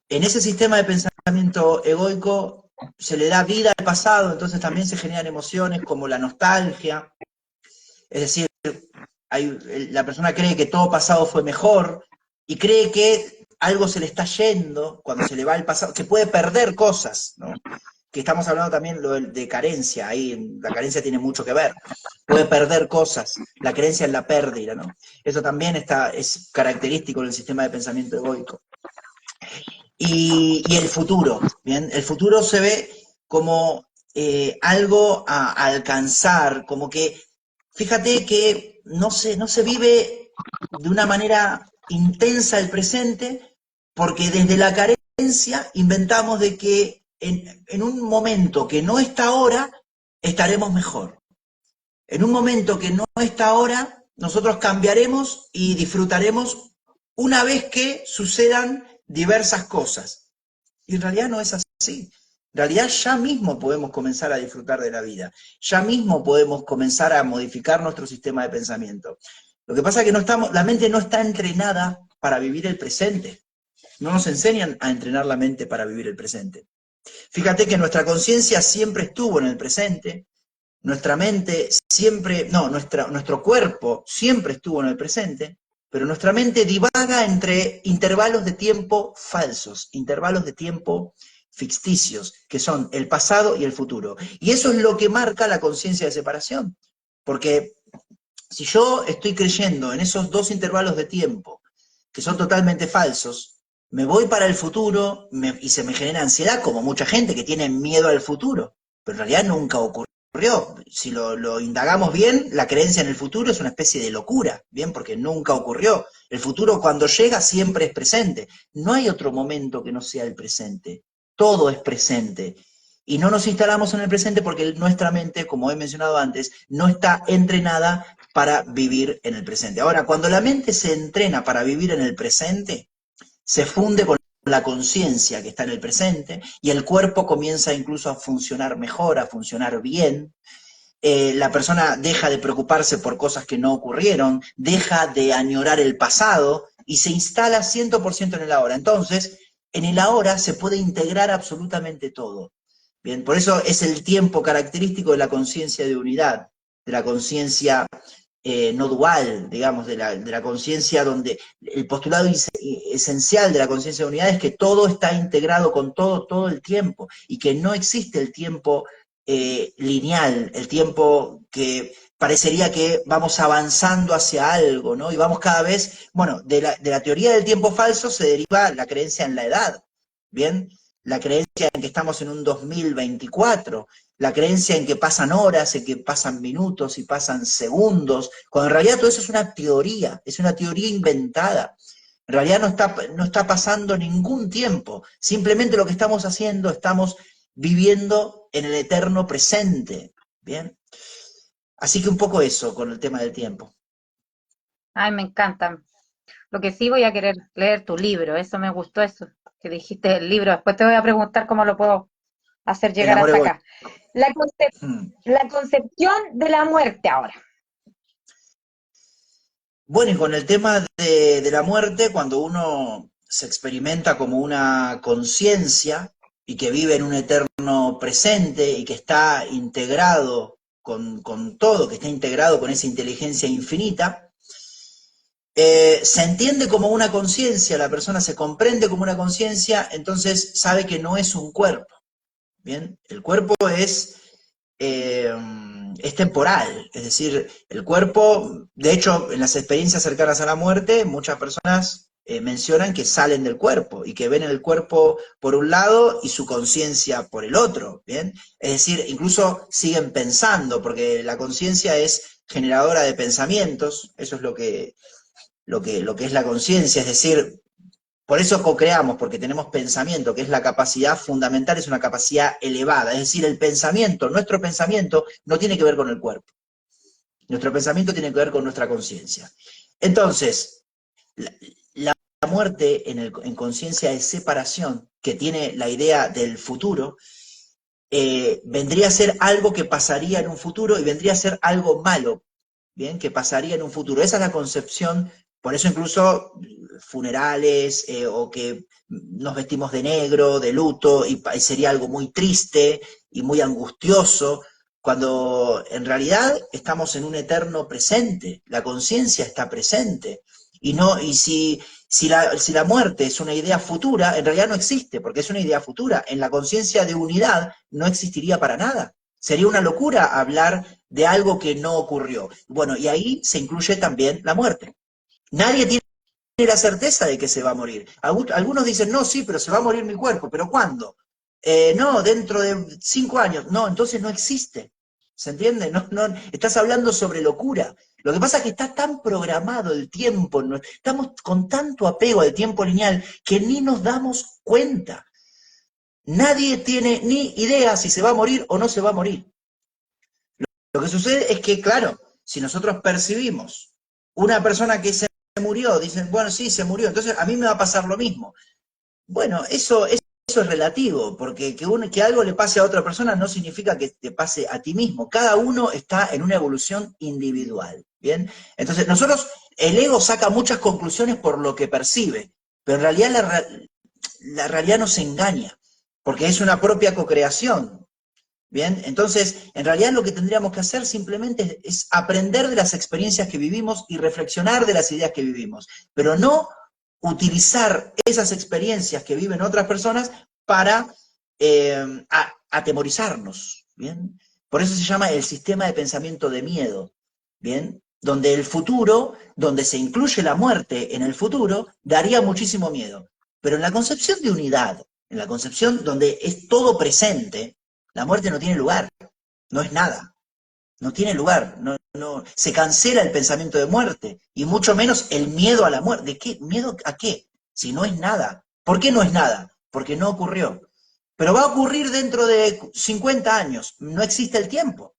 en ese sistema de pensamiento egoico se le da vida al pasado, entonces también se generan emociones como la nostalgia, es decir, la persona cree que todo pasado fue mejor y cree que algo se le está yendo cuando se le va el pasado, que puede perder cosas, ¿no? Que estamos hablando también de carencia, ahí la carencia tiene mucho que ver, puede perder cosas, la creencia en la pérdida, ¿no? Eso también es característico del sistema de pensamiento egoico. Y el futuro, ¿bien? El futuro se ve como algo a alcanzar, como que, fíjate que no se vive de una manera intensa el presente, porque desde la carencia inventamos de que en un momento que no está ahora, estaremos mejor. En un momento que no está ahora, nosotros cambiaremos y disfrutaremos una vez que sucedan diversas cosas. Y en realidad no es así. En realidad ya mismo podemos comenzar a disfrutar de la vida. Ya mismo podemos comenzar a modificar nuestro sistema de pensamiento. Lo que pasa es que la mente no está entrenada para vivir el presente. No nos enseñan a entrenar la mente para vivir el presente. Fíjate que nuestra conciencia siempre estuvo en el presente, nuestra mente siempre, no, nuestro cuerpo siempre estuvo en el presente, pero nuestra mente divaga entre intervalos de tiempo falsos, intervalos de tiempo ficticios, que son el pasado y el futuro. Y eso es lo que marca la conciencia de separación. Porque si yo estoy creyendo en esos dos intervalos de tiempo, que son totalmente falsos, me voy para el futuro y se me genera ansiedad, como mucha gente que tiene miedo al futuro, pero en realidad nunca ocurrió. Si lo indagamos bien, la creencia en el futuro es una especie de locura, ¿bien? Porque nunca ocurrió. El futuro cuando llega siempre es presente. No hay otro momento que no sea el presente. Todo es presente. Y no nos instalamos en el presente porque nuestra mente, como he mencionado antes, no está entrenada para vivir en el presente. Ahora, cuando la mente se entrena para vivir en el presente, se funde con la conciencia que está en el presente y el cuerpo comienza incluso a funcionar mejor, a funcionar bien. La persona deja de preocuparse por cosas que no ocurrieron, deja de añorar el pasado y se instala 100% en el ahora. Entonces, en el ahora se puede integrar absolutamente todo. Bien, por eso es el tiempo característico de la conciencia de unidad, de la conciencia no dual, digamos, de la conciencia donde el postulado esencial de la conciencia de unidad es que todo está integrado con todo, todo el tiempo, y que no existe el tiempo lineal, el tiempo que parecería que vamos avanzando hacia algo, ¿no? Y vamos cada vez, bueno, de la teoría del tiempo falso se deriva la creencia en la edad, ¿bien? La creencia en que estamos en un 2024, la creencia en que pasan horas, en que pasan minutos y pasan segundos, cuando en realidad todo eso es una teoría inventada. En realidad no está pasando ningún tiempo, simplemente lo que estamos haciendo, estamos viviendo en el eterno presente, ¿bien? Así que un poco eso con el tema del tiempo. Ay, me encanta. Lo que sí voy a querer leer tu libro, eso me gustó, eso que dijiste del libro. Después te voy a preguntar cómo lo puedo hacer El llegar amor hasta egoísta. acá. La concepción de la muerte ahora. Bueno, y con el tema de la muerte, cuando uno se experimenta como una conciencia y que vive en un eterno presente y que está integrado con todo, que está integrado con esa inteligencia infinita, se entiende como una conciencia, la persona se comprende como una conciencia, entonces sabe que no es un cuerpo. Bien, el cuerpo eh, es temporal, es decir, el cuerpo, de hecho, en las experiencias cercanas a la muerte, muchas personas mencionan que salen del cuerpo y que ven el cuerpo por un lado y su conciencia por el otro, ¿bien? Es decir, incluso siguen pensando, porque la conciencia es generadora de pensamientos, eso es lo que es la conciencia, es decir, por eso co-creamos, porque tenemos pensamiento, que es la capacidad fundamental, es una capacidad elevada. Es decir, el pensamiento, nuestro pensamiento, no tiene que ver con el cuerpo. Nuestro pensamiento tiene que ver con nuestra conciencia. Entonces, la, la muerte en conciencia de separación, que tiene la idea del futuro, vendría a ser algo que pasaría en un futuro y vendría a ser algo malo, ¿bien? Que pasaría en un futuro. Esa es la concepción, por eso incluso funerales o que nos vestimos de negro, de luto, y sería algo muy triste y muy angustioso, cuando en realidad estamos en un eterno presente, la conciencia está presente. Y, no, y si la muerte es una idea futura, en realidad no existe, porque es una idea futura. En la conciencia de unidad no existiría para nada. Sería una locura hablar de algo que no ocurrió. Bueno, y ahí se incluye también la muerte. Nadie tiene la certeza de que se va a morir. Algunos dicen, no, sí, pero se va a morir mi cuerpo, ¿pero cuándo? No, dentro de 5 años. No, entonces no existe. ¿Se entiende? No, no, estás hablando sobre locura. Lo que pasa es que está tan programado el tiempo, estamos con tanto apego al tiempo lineal que ni nos damos cuenta. Nadie tiene ni idea si se va a morir o no se va a morir. Lo que sucede es que, claro, si nosotros percibimos una persona que se murió, dicen, bueno, sí, se murió, entonces a mí me va a pasar lo mismo. Bueno, eso es relativo, porque que algo le pase a otra persona no significa que te pase a ti mismo. Cada uno está en una evolución individual, ¿bien? Entonces, el ego saca muchas conclusiones por lo que percibe, pero en realidad la realidad nos engaña, porque es una propia cocreación. Bien, entonces, en realidad lo que tendríamos que hacer simplemente es aprender de las experiencias que vivimos y reflexionar de las ideas que vivimos, pero no utilizar esas experiencias que viven otras personas para atemorizarnos, ¿bien? Por eso se llama el sistema de pensamiento de miedo, ¿bien? Donde el futuro, donde se incluye la muerte en el futuro, daría muchísimo miedo. Pero en la concepción de unidad, en la concepción donde es todo presente, la muerte no tiene lugar, no es nada, no tiene lugar, se cancela el pensamiento de muerte, y mucho menos el miedo a la muerte. ¿De qué? ¿Miedo a qué? Si no es nada. ¿Por qué no es nada? Porque no ocurrió. pero va a ocurrir dentro de 50 años, no existe el tiempo.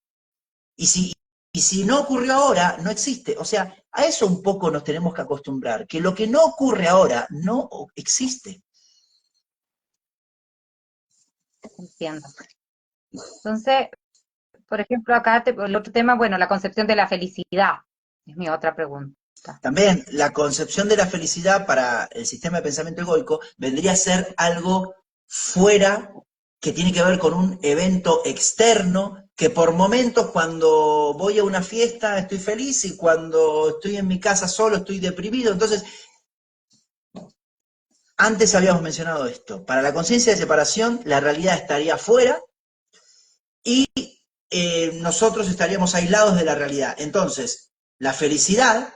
Y si no ocurrió ahora, no existe. O sea, a eso un poco nos tenemos que acostumbrar, que lo que no ocurre ahora no existe. Entiendo. Entonces, por ejemplo, acá el otro tema, bueno, la concepción de la felicidad es mi otra pregunta. También la concepción de la felicidad para el sistema de pensamiento egoico vendría a ser algo fuera, que tiene que ver con un evento externo, que por momentos cuando voy a una fiesta estoy feliz y cuando estoy en mi casa solo estoy deprimido. Entonces, antes habíamos mencionado esto. Para la conciencia de separación, la realidad estaría fuera y nosotros estaríamos aislados de la realidad. Entonces, la felicidad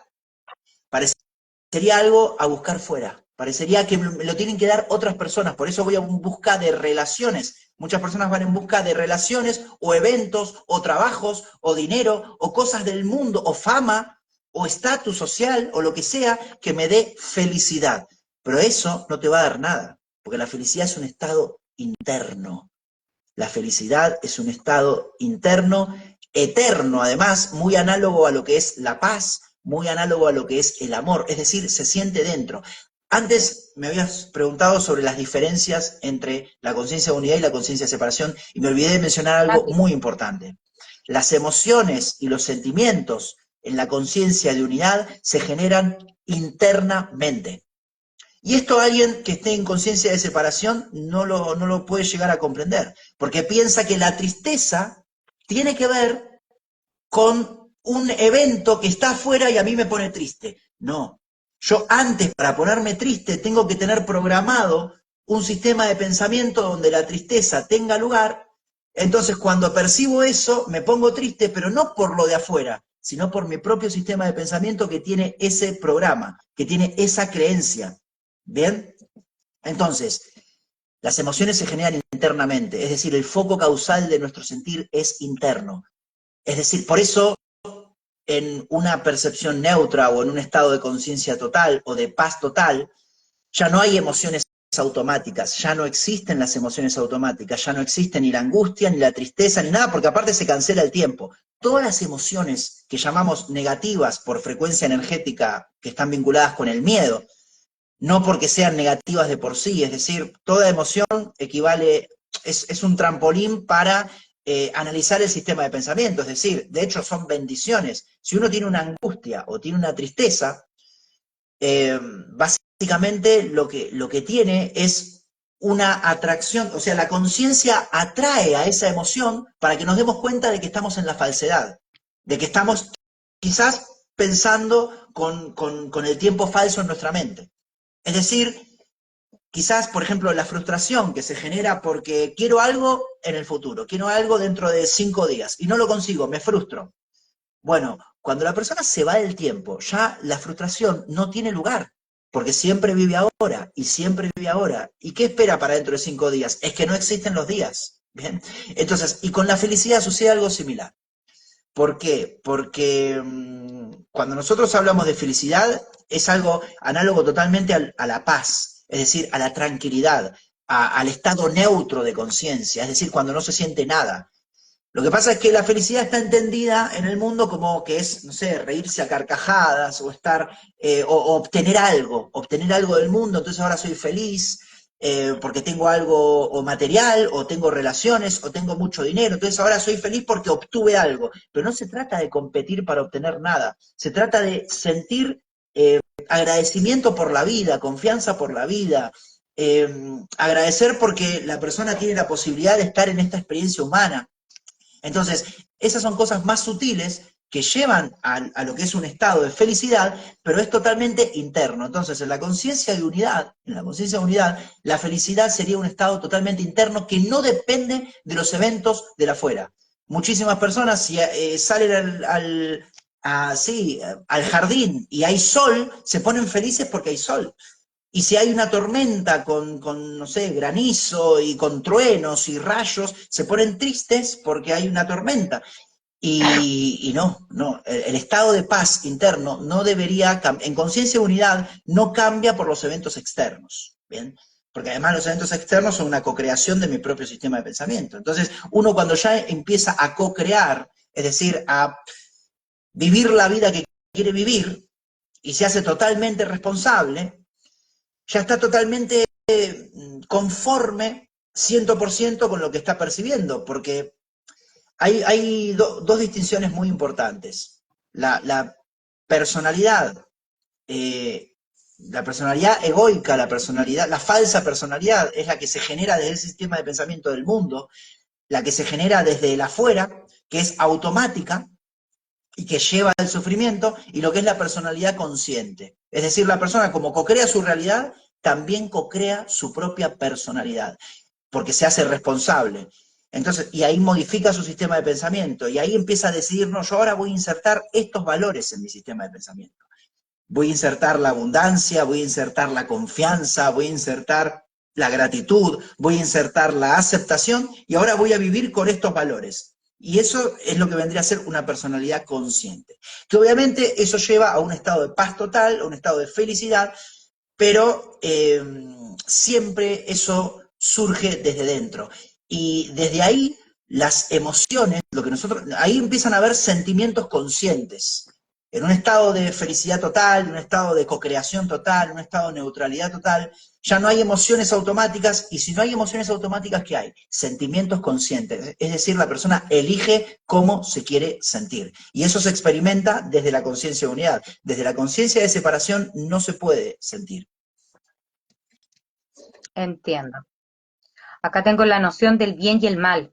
parecería algo a buscar fuera. Parecería que me lo tienen que dar otras personas. Por eso voy en busca de relaciones. Muchas personas van en busca de relaciones o eventos o trabajos o dinero o cosas del mundo o fama o estatus social o lo que sea que me dé felicidad. Pero eso no te va a dar nada, porque la felicidad es un estado interno. La felicidad es un estado interno, eterno, además, muy análogo a lo que es la paz, muy análogo a lo que es el amor, es decir, se siente dentro. Antes me habías preguntado sobre las diferencias entre la conciencia de unidad y la conciencia de separación y me olvidé de mencionar Ah, algo sí. muy importante. Las emociones y los sentimientos en la conciencia de unidad se generan internamente. Y esto alguien que esté en conciencia de separación no lo puede llegar a comprender, porque piensa que la tristeza tiene que ver con un evento que está afuera y a mí me pone triste. No, yo antes para ponerme triste tengo que tener programado un sistema de pensamiento donde la tristeza tenga lugar, entonces cuando percibo eso me pongo triste, pero no por lo de afuera, sino por mi propio sistema de pensamiento que tiene ese programa, que tiene esa creencia. ¿Bien? Entonces, las emociones se generan internamente, es decir, el foco causal de nuestro sentir es interno. Es decir, por eso en una percepción neutra o en un estado de conciencia total o de paz total, ya no hay emociones automáticas, ya no existen las emociones automáticas, ya no existe ni la angustia, ni la tristeza, ni nada, porque aparte se cancela el tiempo. Todas las emociones que llamamos negativas por frecuencia energética, que están vinculadas con el miedo, no porque sean negativas de por sí, es decir, toda emoción equivale, es un trampolín para analizar el sistema de pensamiento, es decir, de hecho son bendiciones. Si uno tiene una angustia o tiene una tristeza, básicamente lo que tiene es una atracción, o sea, la conciencia atrae a esa emoción para que nos demos cuenta de que estamos en la falsedad, de que estamos quizás pensando con el tiempo falso en nuestra mente. Es decir, quizás, por ejemplo, la frustración que se genera porque quiero algo en el futuro, quiero algo dentro de 5 días y no lo consigo, me frustro. Bueno, cuando la persona se va del tiempo, ya la frustración no tiene lugar, porque siempre vive ahora y siempre vive ahora. ¿Y qué espera para dentro de 5 días? Es que no existen los días. Bien, entonces, y con la felicidad sucede algo similar. ¿Por qué? Porque cuando nosotros hablamos de felicidad es algo análogo totalmente a la paz, es decir, a la tranquilidad, al estado neutro de conciencia, es decir, cuando no se siente nada. Lo que pasa es que la felicidad está entendida en el mundo como que es, no sé, reírse a carcajadas o estar, o obtener algo del mundo, entonces ahora soy feliz porque tengo algo o material, o tengo relaciones, o tengo mucho dinero, entonces ahora soy feliz porque obtuve algo. Pero no se trata de competir para obtener nada, se trata de sentir agradecimiento por la vida, confianza por la vida, agradecer porque la persona tiene la posibilidad de estar en esta experiencia humana. Entonces, esas son cosas más sutiles que llevan a lo que es un estado de felicidad, pero es totalmente interno. Entonces, en la conciencia de unidad, la felicidad sería un estado totalmente interno que no depende de los eventos de la afuera. Muchísimas personas, si salen sí, al jardín y hay sol, se ponen felices porque hay sol. Y si hay una tormenta no sé, granizo y con truenos y rayos, se ponen tristes porque hay una tormenta. Y no, el estado de paz interno no debería, en conciencia de unidad, no cambia por los eventos externos. ¿Bien? porque además los eventos externos son una co-creación de mi propio sistema de pensamiento. Entonces, uno cuando ya empieza a co-crear, es decir, a vivir la vida que quiere vivir, y se hace totalmente responsable, ya está totalmente conforme 100% con lo que está percibiendo, porque hay dos distinciones muy importantes. La personalidad, la personalidad egoica, la falsa personalidad, es la que se genera desde el sistema de pensamiento del mundo, la que se genera desde el afuera, que es automática y que lleva al sufrimiento, y lo que es la personalidad consciente. Es decir, la persona como co-crea su realidad, también co-crea su propia personalidad, porque se hace responsable. Entonces, y ahí modifica su sistema de pensamiento, y ahí empieza a decidir, no, yo ahora voy a insertar estos valores en mi sistema de pensamiento. Voy a insertar la abundancia, voy a insertar la confianza, voy a insertar la gratitud, voy a insertar la aceptación, y ahora voy a vivir con estos valores. Y eso es lo que vendría a ser una personalidad consciente. Que obviamente eso lleva a un estado de paz total, a un estado de felicidad, pero siempre eso surge desde dentro. Y desde ahí las emociones, lo que nosotros, ahí empiezan a haber sentimientos conscientes. En un estado de felicidad total, en un estado de co-creación total, en un estado de neutralidad total, ya no hay emociones automáticas, y si no hay emociones automáticas, ¿qué hay? Sentimientos conscientes, es decir, la persona elige cómo se quiere sentir. Y eso se experimenta desde la conciencia de unidad. Desde la conciencia de separación no se puede sentir. Entiendo. Acá tengo la noción del bien y el mal.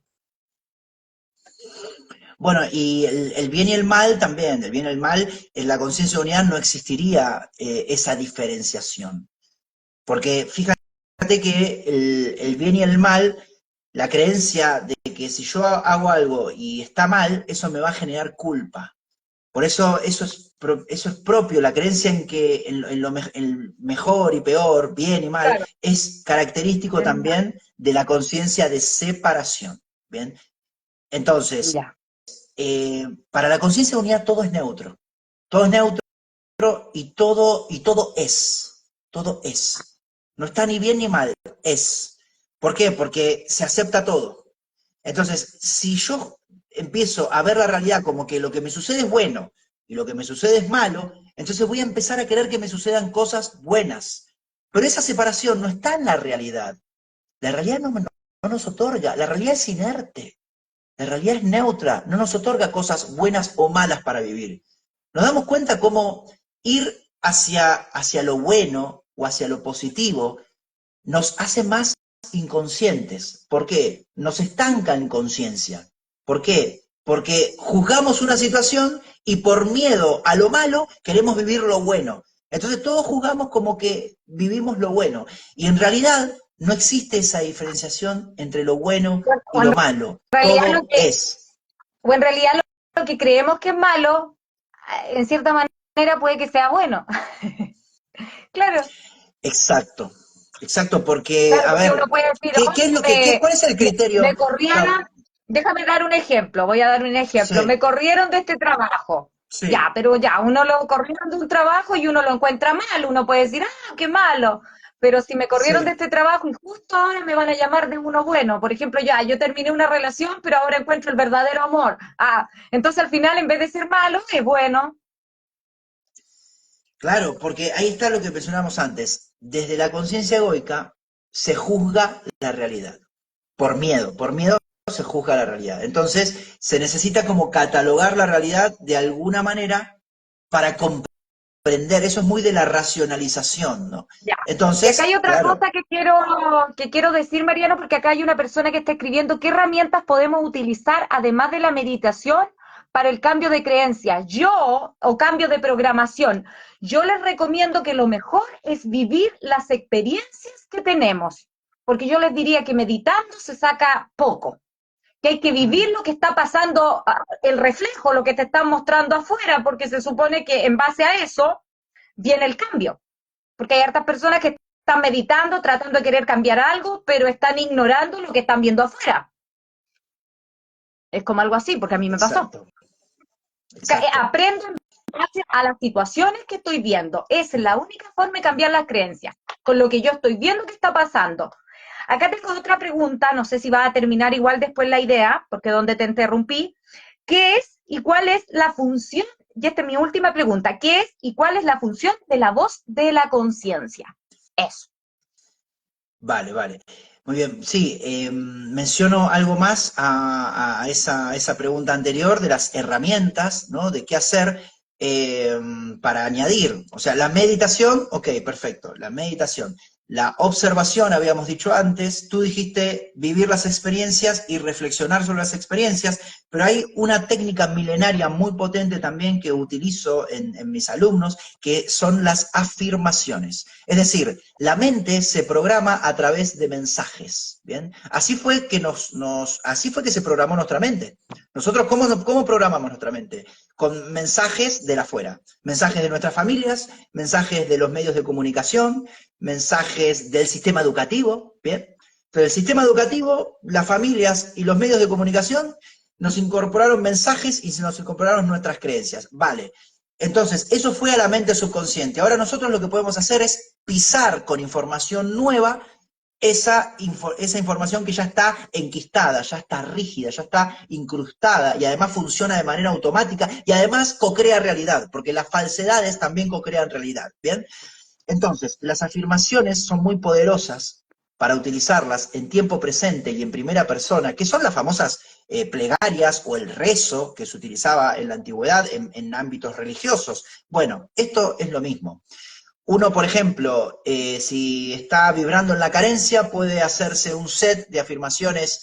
Bueno, y el bien y el mal también, el bien y el mal, en la conciencia de unidad no existiría esa diferenciación. Porque fíjate que el bien y el mal, la creencia de que si yo hago algo y está mal, eso me va a generar culpa. Por eso eso es propio, la creencia en que el mejor y peor, bien y mal, Claro. es característico también de la conciencia de separación. ¿Bien? Entonces, Ya. para la conciencia de unidad todo es neutro. Todo es neutro y todo es. Todo es. No está ni bien ni mal, es. ¿Por qué? Porque se acepta todo. Entonces, si yo empiezo a ver la realidad como que lo que me sucede es bueno y lo que me sucede es malo, entonces voy a empezar a querer que me sucedan cosas buenas. Pero esa separación no está en la realidad. La realidad no nos otorga, la realidad es inerte. La realidad es neutra, no nos otorga cosas buenas o malas para vivir. Nos damos cuenta cómo ir hacia lo bueno o hacia lo positivo nos hace más inconscientes. ¿Por qué? Nos estanca en conciencia. ¿Por qué? Porque juzgamos una situación y por miedo a lo malo queremos vivir lo bueno. Entonces todos juzgamos como que vivimos lo bueno. Y en realidad no existe esa diferenciación entre lo bueno O y en lo malo. realidad Todo es. o en realidad lo que creemos que es malo, en cierta manera puede que sea bueno. Claro, Exacto. Exacto, porque, claro, a porque uno ver, puede decir, ¿qué es lo que, cuál es el me criterio? corrieron, Claro, déjame dar un ejemplo, voy a dar un ejemplo, me sí, corrieron de este trabajo. Ya, sí, pero ya, uno lo corrieron de un trabajo y uno lo encuentra mal, uno puede decir, ah, qué malo, pero si me corrieron de sí. este trabajo y justo ahora me van a llamar de uno bueno, por ejemplo, ya, yo terminé una relación, pero ahora encuentro el verdadero amor. Ah, entonces al final en vez de ser malo, es bueno. Claro, porque ahí está lo que mencionamos antes. Desde la conciencia egoica se juzga la realidad. Por miedo se juzga la realidad. Entonces, se necesita como catalogar la realidad de alguna manera para comprender. Eso es muy de la racionalización, ¿no? Ya. Y acá hay Entonces, otra claro, cosa que quiero decir, Mariano, porque acá hay una persona que está escribiendo qué herramientas podemos utilizar, además de la meditación, para el cambio de creencias. O cambio de programación. Yo les recomiendo que lo mejor es vivir las experiencias que tenemos, porque yo les diría que meditando se saca poco, que hay que vivir lo que está pasando, el reflejo, lo que te están mostrando afuera, porque se supone que en base a eso viene el cambio. Porque hay hartas personas que están meditando, tratando de querer cambiar algo, pero están ignorando lo que están viendo afuera. Es como algo así, porque a mí me pasó. exacto, exacto. Aprendo en base a las situaciones que estoy viendo. Es la única forma de cambiar las creencias. con lo que yo estoy viendo que está pasando. Acá tengo otra pregunta, no sé si va a terminar igual después la idea, porque donde te interrumpí. ¿Qué es y cuál es la función? Y esta es mi última pregunta. ¿Qué es y cuál es la función de la voz de la conciencia? Eso. Vale, vale. Muy bien. Sí, menciono algo más a esa pregunta anterior de las herramientas, ¿no? De qué hacer eh, para añadir. O sea, la meditación, ok, perfecto, la meditación. La observación, habíamos dicho antes, tú dijiste vivir las experiencias y reflexionar sobre las experiencias, pero hay una técnica milenaria muy potente también que utilizo en mis alumnos, que son las afirmaciones. Es decir, la mente se programa a través de mensajes, ¿bien? Así fue que se programó nuestra mente. Nosotros, ¿cómo programamos nuestra mente? Con mensajes de la afuera, mensajes de nuestras familias, mensajes de los medios de comunicación, mensajes del sistema educativo, ¿bien? Entonces, el sistema educativo, las familias y los medios de comunicación nos incorporaron mensajes y se nos incorporaron nuestras creencias. Vale, entonces, eso fue a la mente subconsciente. Ahora nosotros lo que podemos hacer es pisar con información nueva esa información que ya está enquistada, ya está rígida, ya está incrustada y además funciona de manera automática y además co-crea realidad, porque las falsedades también co-crean realidad, ¿bien? Entonces, las afirmaciones son muy poderosas para utilizarlas en tiempo presente y en primera persona, que son las famosas plegarias o el rezo que se utilizaba en la antigüedad en ámbitos religiosos. Bueno, esto es lo mismo. Uno, por ejemplo, si está vibrando en la carencia, puede hacerse un set de afirmaciones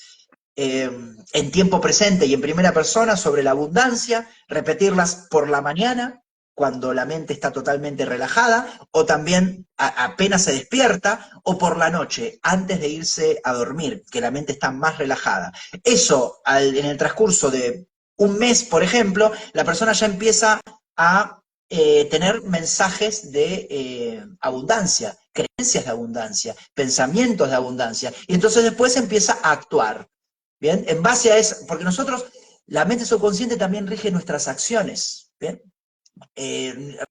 en tiempo presente y en primera persona sobre la abundancia, repetirlas por la mañana, cuando la mente está totalmente relajada, o también apenas se despierta, o por la noche, antes de irse a dormir, que la mente está más relajada. Eso, en el transcurso de un mes, por ejemplo, la persona ya empieza a tener mensajes de abundancia, creencias de abundancia, pensamientos de abundancia, y entonces después empieza a actuar. ¿Bien? En base a eso, porque nosotros, la mente subconsciente también rige nuestras acciones, ¿bien?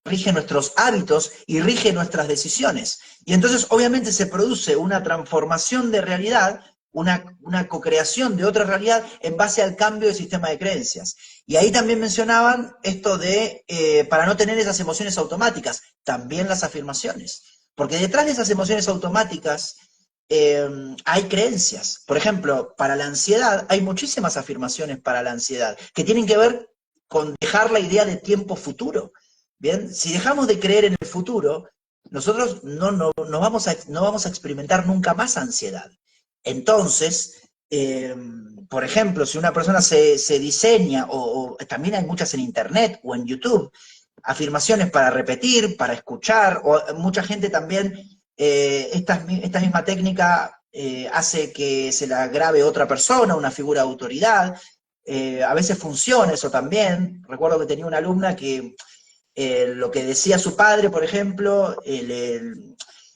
Rige nuestros hábitos y rige nuestras decisiones. Y entonces obviamente se produce una transformación de realidad, una co-creación de otra realidad en base al cambio del sistema de creencias. Y ahí también mencionaban esto de, para no tener esas emociones automáticas, también las afirmaciones. Porque detrás de esas emociones automáticas hay creencias. Por ejemplo, para la ansiedad, hay muchísimas afirmaciones para la ansiedad que tienen que ver con dejar la idea de tiempo futuro. Bien, si dejamos de creer en el futuro, nosotros no vamos a experimentar nunca más ansiedad. Entonces, por ejemplo, si una persona se diseña, o también hay muchas en internet o en YouTube, afirmaciones para repetir, para escuchar, o mucha gente también, esta misma técnica hace que se la grabe otra persona, una figura de autoridad. A veces funciona eso también. Recuerdo que tenía una alumna que lo que decía su padre, por ejemplo,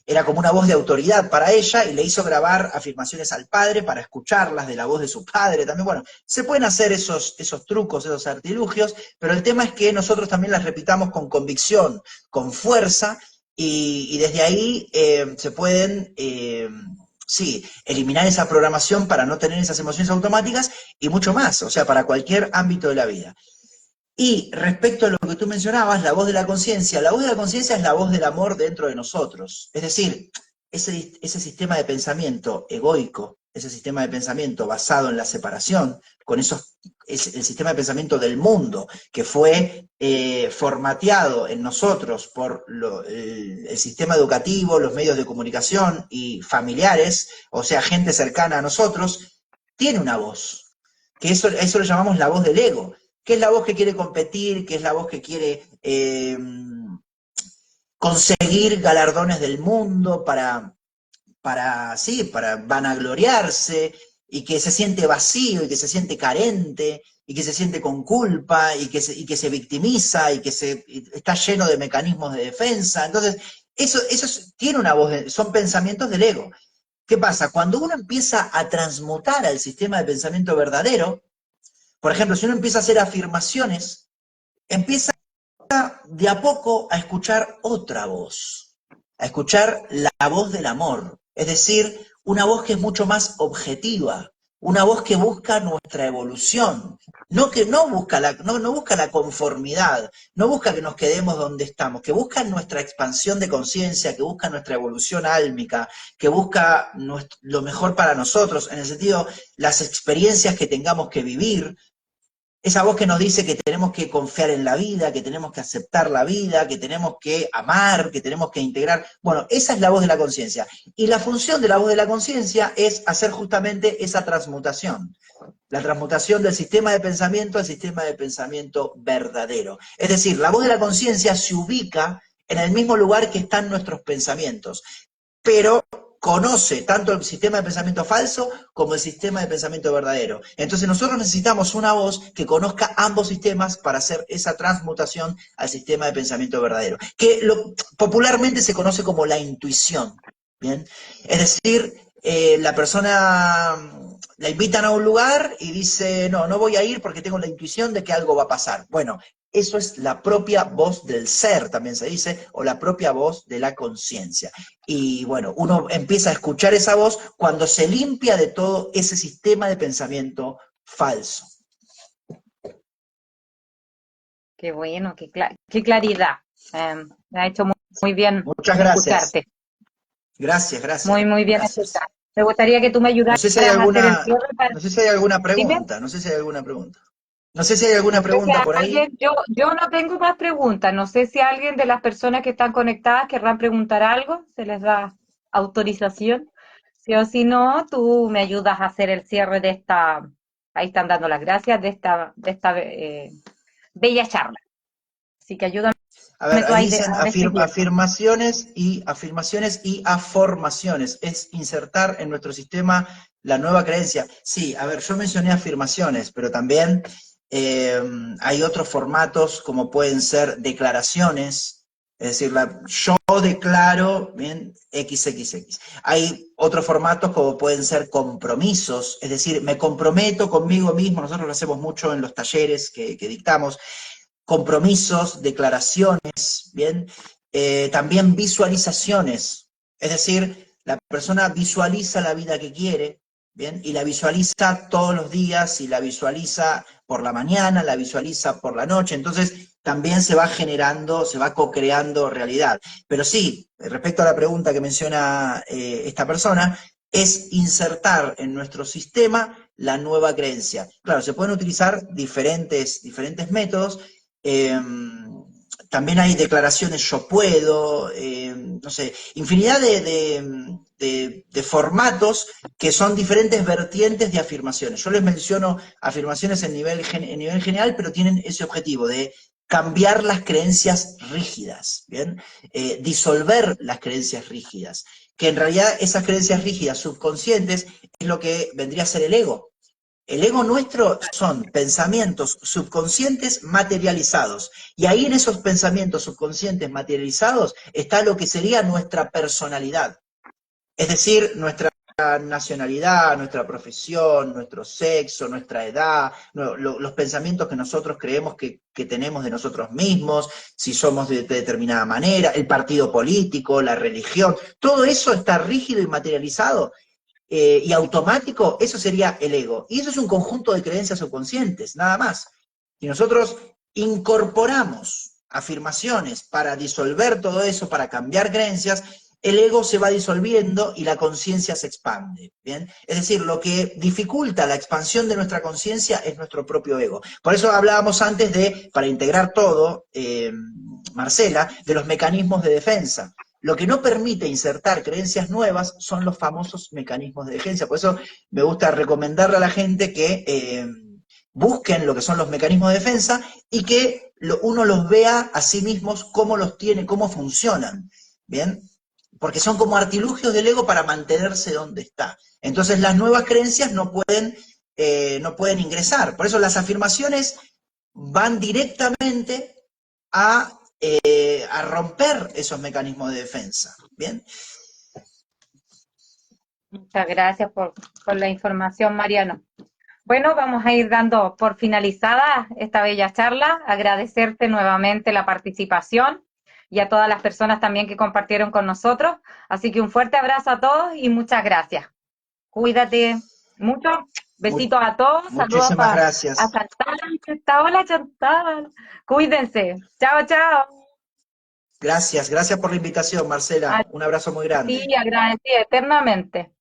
era como una voz de autoridad para ella y le hizo grabar afirmaciones al padre para escucharlas de la voz de su padre también. Bueno, se pueden hacer esos trucos, esos artilugios, pero el tema es que nosotros también las repitamos con convicción, con fuerza, y desde ahí se pueden... sí, eliminar esa programación para no tener esas emociones automáticas y mucho más, o sea, para cualquier ámbito de la vida. Y respecto a lo que tú mencionabas, la voz de la conciencia es la voz del amor dentro de nosotros. Es decir, ese sistema de pensamiento egoico, ese sistema de pensamiento basado en la separación, es el sistema de pensamiento del mundo que fue formateado en nosotros por el sistema educativo, los medios de comunicación y familiares, o sea, gente cercana a nosotros, tiene una voz, que eso lo llamamos la voz del ego, que es la voz que quiere competir, que es la voz que quiere conseguir galardones del mundo sí, para vanagloriarse, y que se siente vacío, y que se siente carente, y que se siente con culpa, y que se victimiza, y está lleno de mecanismos de defensa. Entonces, tiene una voz, son pensamientos del ego. ¿Qué pasa? Cuando uno empieza a transmutar al sistema de pensamiento verdadero, por ejemplo, si uno empieza a hacer afirmaciones, empieza de a poco a escuchar otra voz. a escuchar la voz del amor, es decir, una voz que es mucho más objetiva, una voz que busca nuestra evolución, no busca la conformidad, no busca que nos quedemos donde estamos, que busca nuestra expansión de conciencia, que busca nuestra evolución álmica, que busca lo mejor para nosotros, en el sentido, las experiencias que tengamos que vivir, esa voz que nos dice que tenemos que confiar en la vida, que tenemos que aceptar la vida, que tenemos que amar, que tenemos que integrar. Bueno, esa es la voz de la conciencia. Y la función de la voz de la conciencia es hacer justamente esa transmutación. La transmutación del sistema de pensamiento al sistema de pensamiento verdadero. Es decir, la voz de la conciencia se ubica en el mismo lugar que están nuestros pensamientos, pero conoce tanto el sistema de pensamiento falso como el sistema de pensamiento verdadero. Entonces nosotros necesitamos una voz que conozca ambos sistemas para hacer esa transmutación al sistema de pensamiento verdadero, que popularmente se conoce como la intuición. ¿Bien? Es decir, la persona la invitan a un lugar y dice, no, no voy a ir porque tengo la intuición de que algo va a pasar. Bueno, eso es la propia voz del ser, también se dice, o la propia voz de la conciencia. Y bueno, uno empieza a escuchar esa voz cuando se limpia de todo ese sistema de pensamiento falso. Qué bueno, qué claridad. Me ha hecho muy bien Muchas gracias. escucharte. Gracias. Muy bien Gracias. escucharte. Me gustaría que tú me ayudaras No sé si hay a hacer el alguna, cierre para... no sé si hay alguna Dime. pregunta, no sé si hay alguna pregunta. No sé si hay alguna No sé si pregunta por ahí. alguien, yo no tengo más preguntas, no sé si alguien de las personas que están conectadas querrán preguntar algo, se les da autorización. Sí o si no, tú me ayudas a hacer el cierre de esta, ahí están dando las gracias, de esta bella charla. Así que ayúdame A ver, tú ahí ahí dicen despidiendo. afirmaciones y afirmaciones. Es insertar en nuestro sistema la nueva creencia. Sí, a ver, yo mencioné afirmaciones, pero también eh, hay otros formatos como pueden ser declaraciones, es decir, yo declaro, bien, XXX. Hay otros formatos como pueden ser compromisos, es decir, me comprometo conmigo mismo, nosotros lo hacemos mucho en los talleres que dictamos, compromisos, declaraciones, ¿bien? También visualizaciones, es decir, la persona visualiza la vida que quiere, ¿bien? Y la visualiza todos los días, y la visualiza por la mañana, la visualiza por la noche, entonces también se va generando, se va co-creando realidad. Pero sí, respecto a la pregunta que menciona esta persona, es insertar en nuestro sistema la nueva creencia. Claro, se pueden utilizar diferentes métodos. eh, También hay declaraciones yo puedo, no sé, infinidad de formatos que son diferentes vertientes de afirmaciones. Yo les menciono afirmaciones en nivel general, pero tienen ese objetivo de cambiar las creencias rígidas, ¿bien? Disolver las creencias rígidas, que en realidad esas creencias rígidas subconscientes es lo que vendría a ser el ego. El ego nuestro son pensamientos subconscientes materializados. Y ahí en esos pensamientos subconscientes materializados está lo que sería nuestra personalidad. Es decir, nuestra nacionalidad, nuestra profesión, nuestro sexo, nuestra edad, los pensamientos que nosotros creemos que tenemos de nosotros mismos, si somos de determinada manera, el partido político, la religión, todo eso está rígido y materializado y automático, eso sería el ego. Y eso es un conjunto de creencias subconscientes, nada más. Y nosotros incorporamos afirmaciones para disolver todo eso, para cambiar creencias, el ego se va disolviendo y la conciencia se expande. ¿Bien? Es decir, lo que dificulta la expansión de nuestra conciencia es nuestro propio ego. Por eso hablábamos antes de, para integrar todo, Marcela, de los mecanismos de defensa. Lo que no permite insertar creencias nuevas son los famosos mecanismos de defensa. Por eso me gusta recomendarle a la gente que busquen lo que son los mecanismos de defensa y que uno los vea a sí mismos cómo los tiene, cómo funcionan. ¿Bien? Porque son como artilugios del ego para mantenerse donde está. Entonces las nuevas creencias no pueden ingresar. Por eso las afirmaciones van directamente a romper esos mecanismos de defensa. ¿Bien? Muchas gracias por la información, Mariano. Bueno, vamos a ir dando por finalizada esta bella charla, agradecerte nuevamente la participación y a todas las personas también que compartieron con nosotros. Así que un fuerte abrazo a todos y muchas gracias. Cuídate mucho. Mu- Besitos a todos. Saludos muchísimas a gracias. Chantal. Hola Chantal. Cuídense. Chao, chao. Gracias por la invitación, A Marcela. Un abrazo muy ti grande. agradecida eternamente.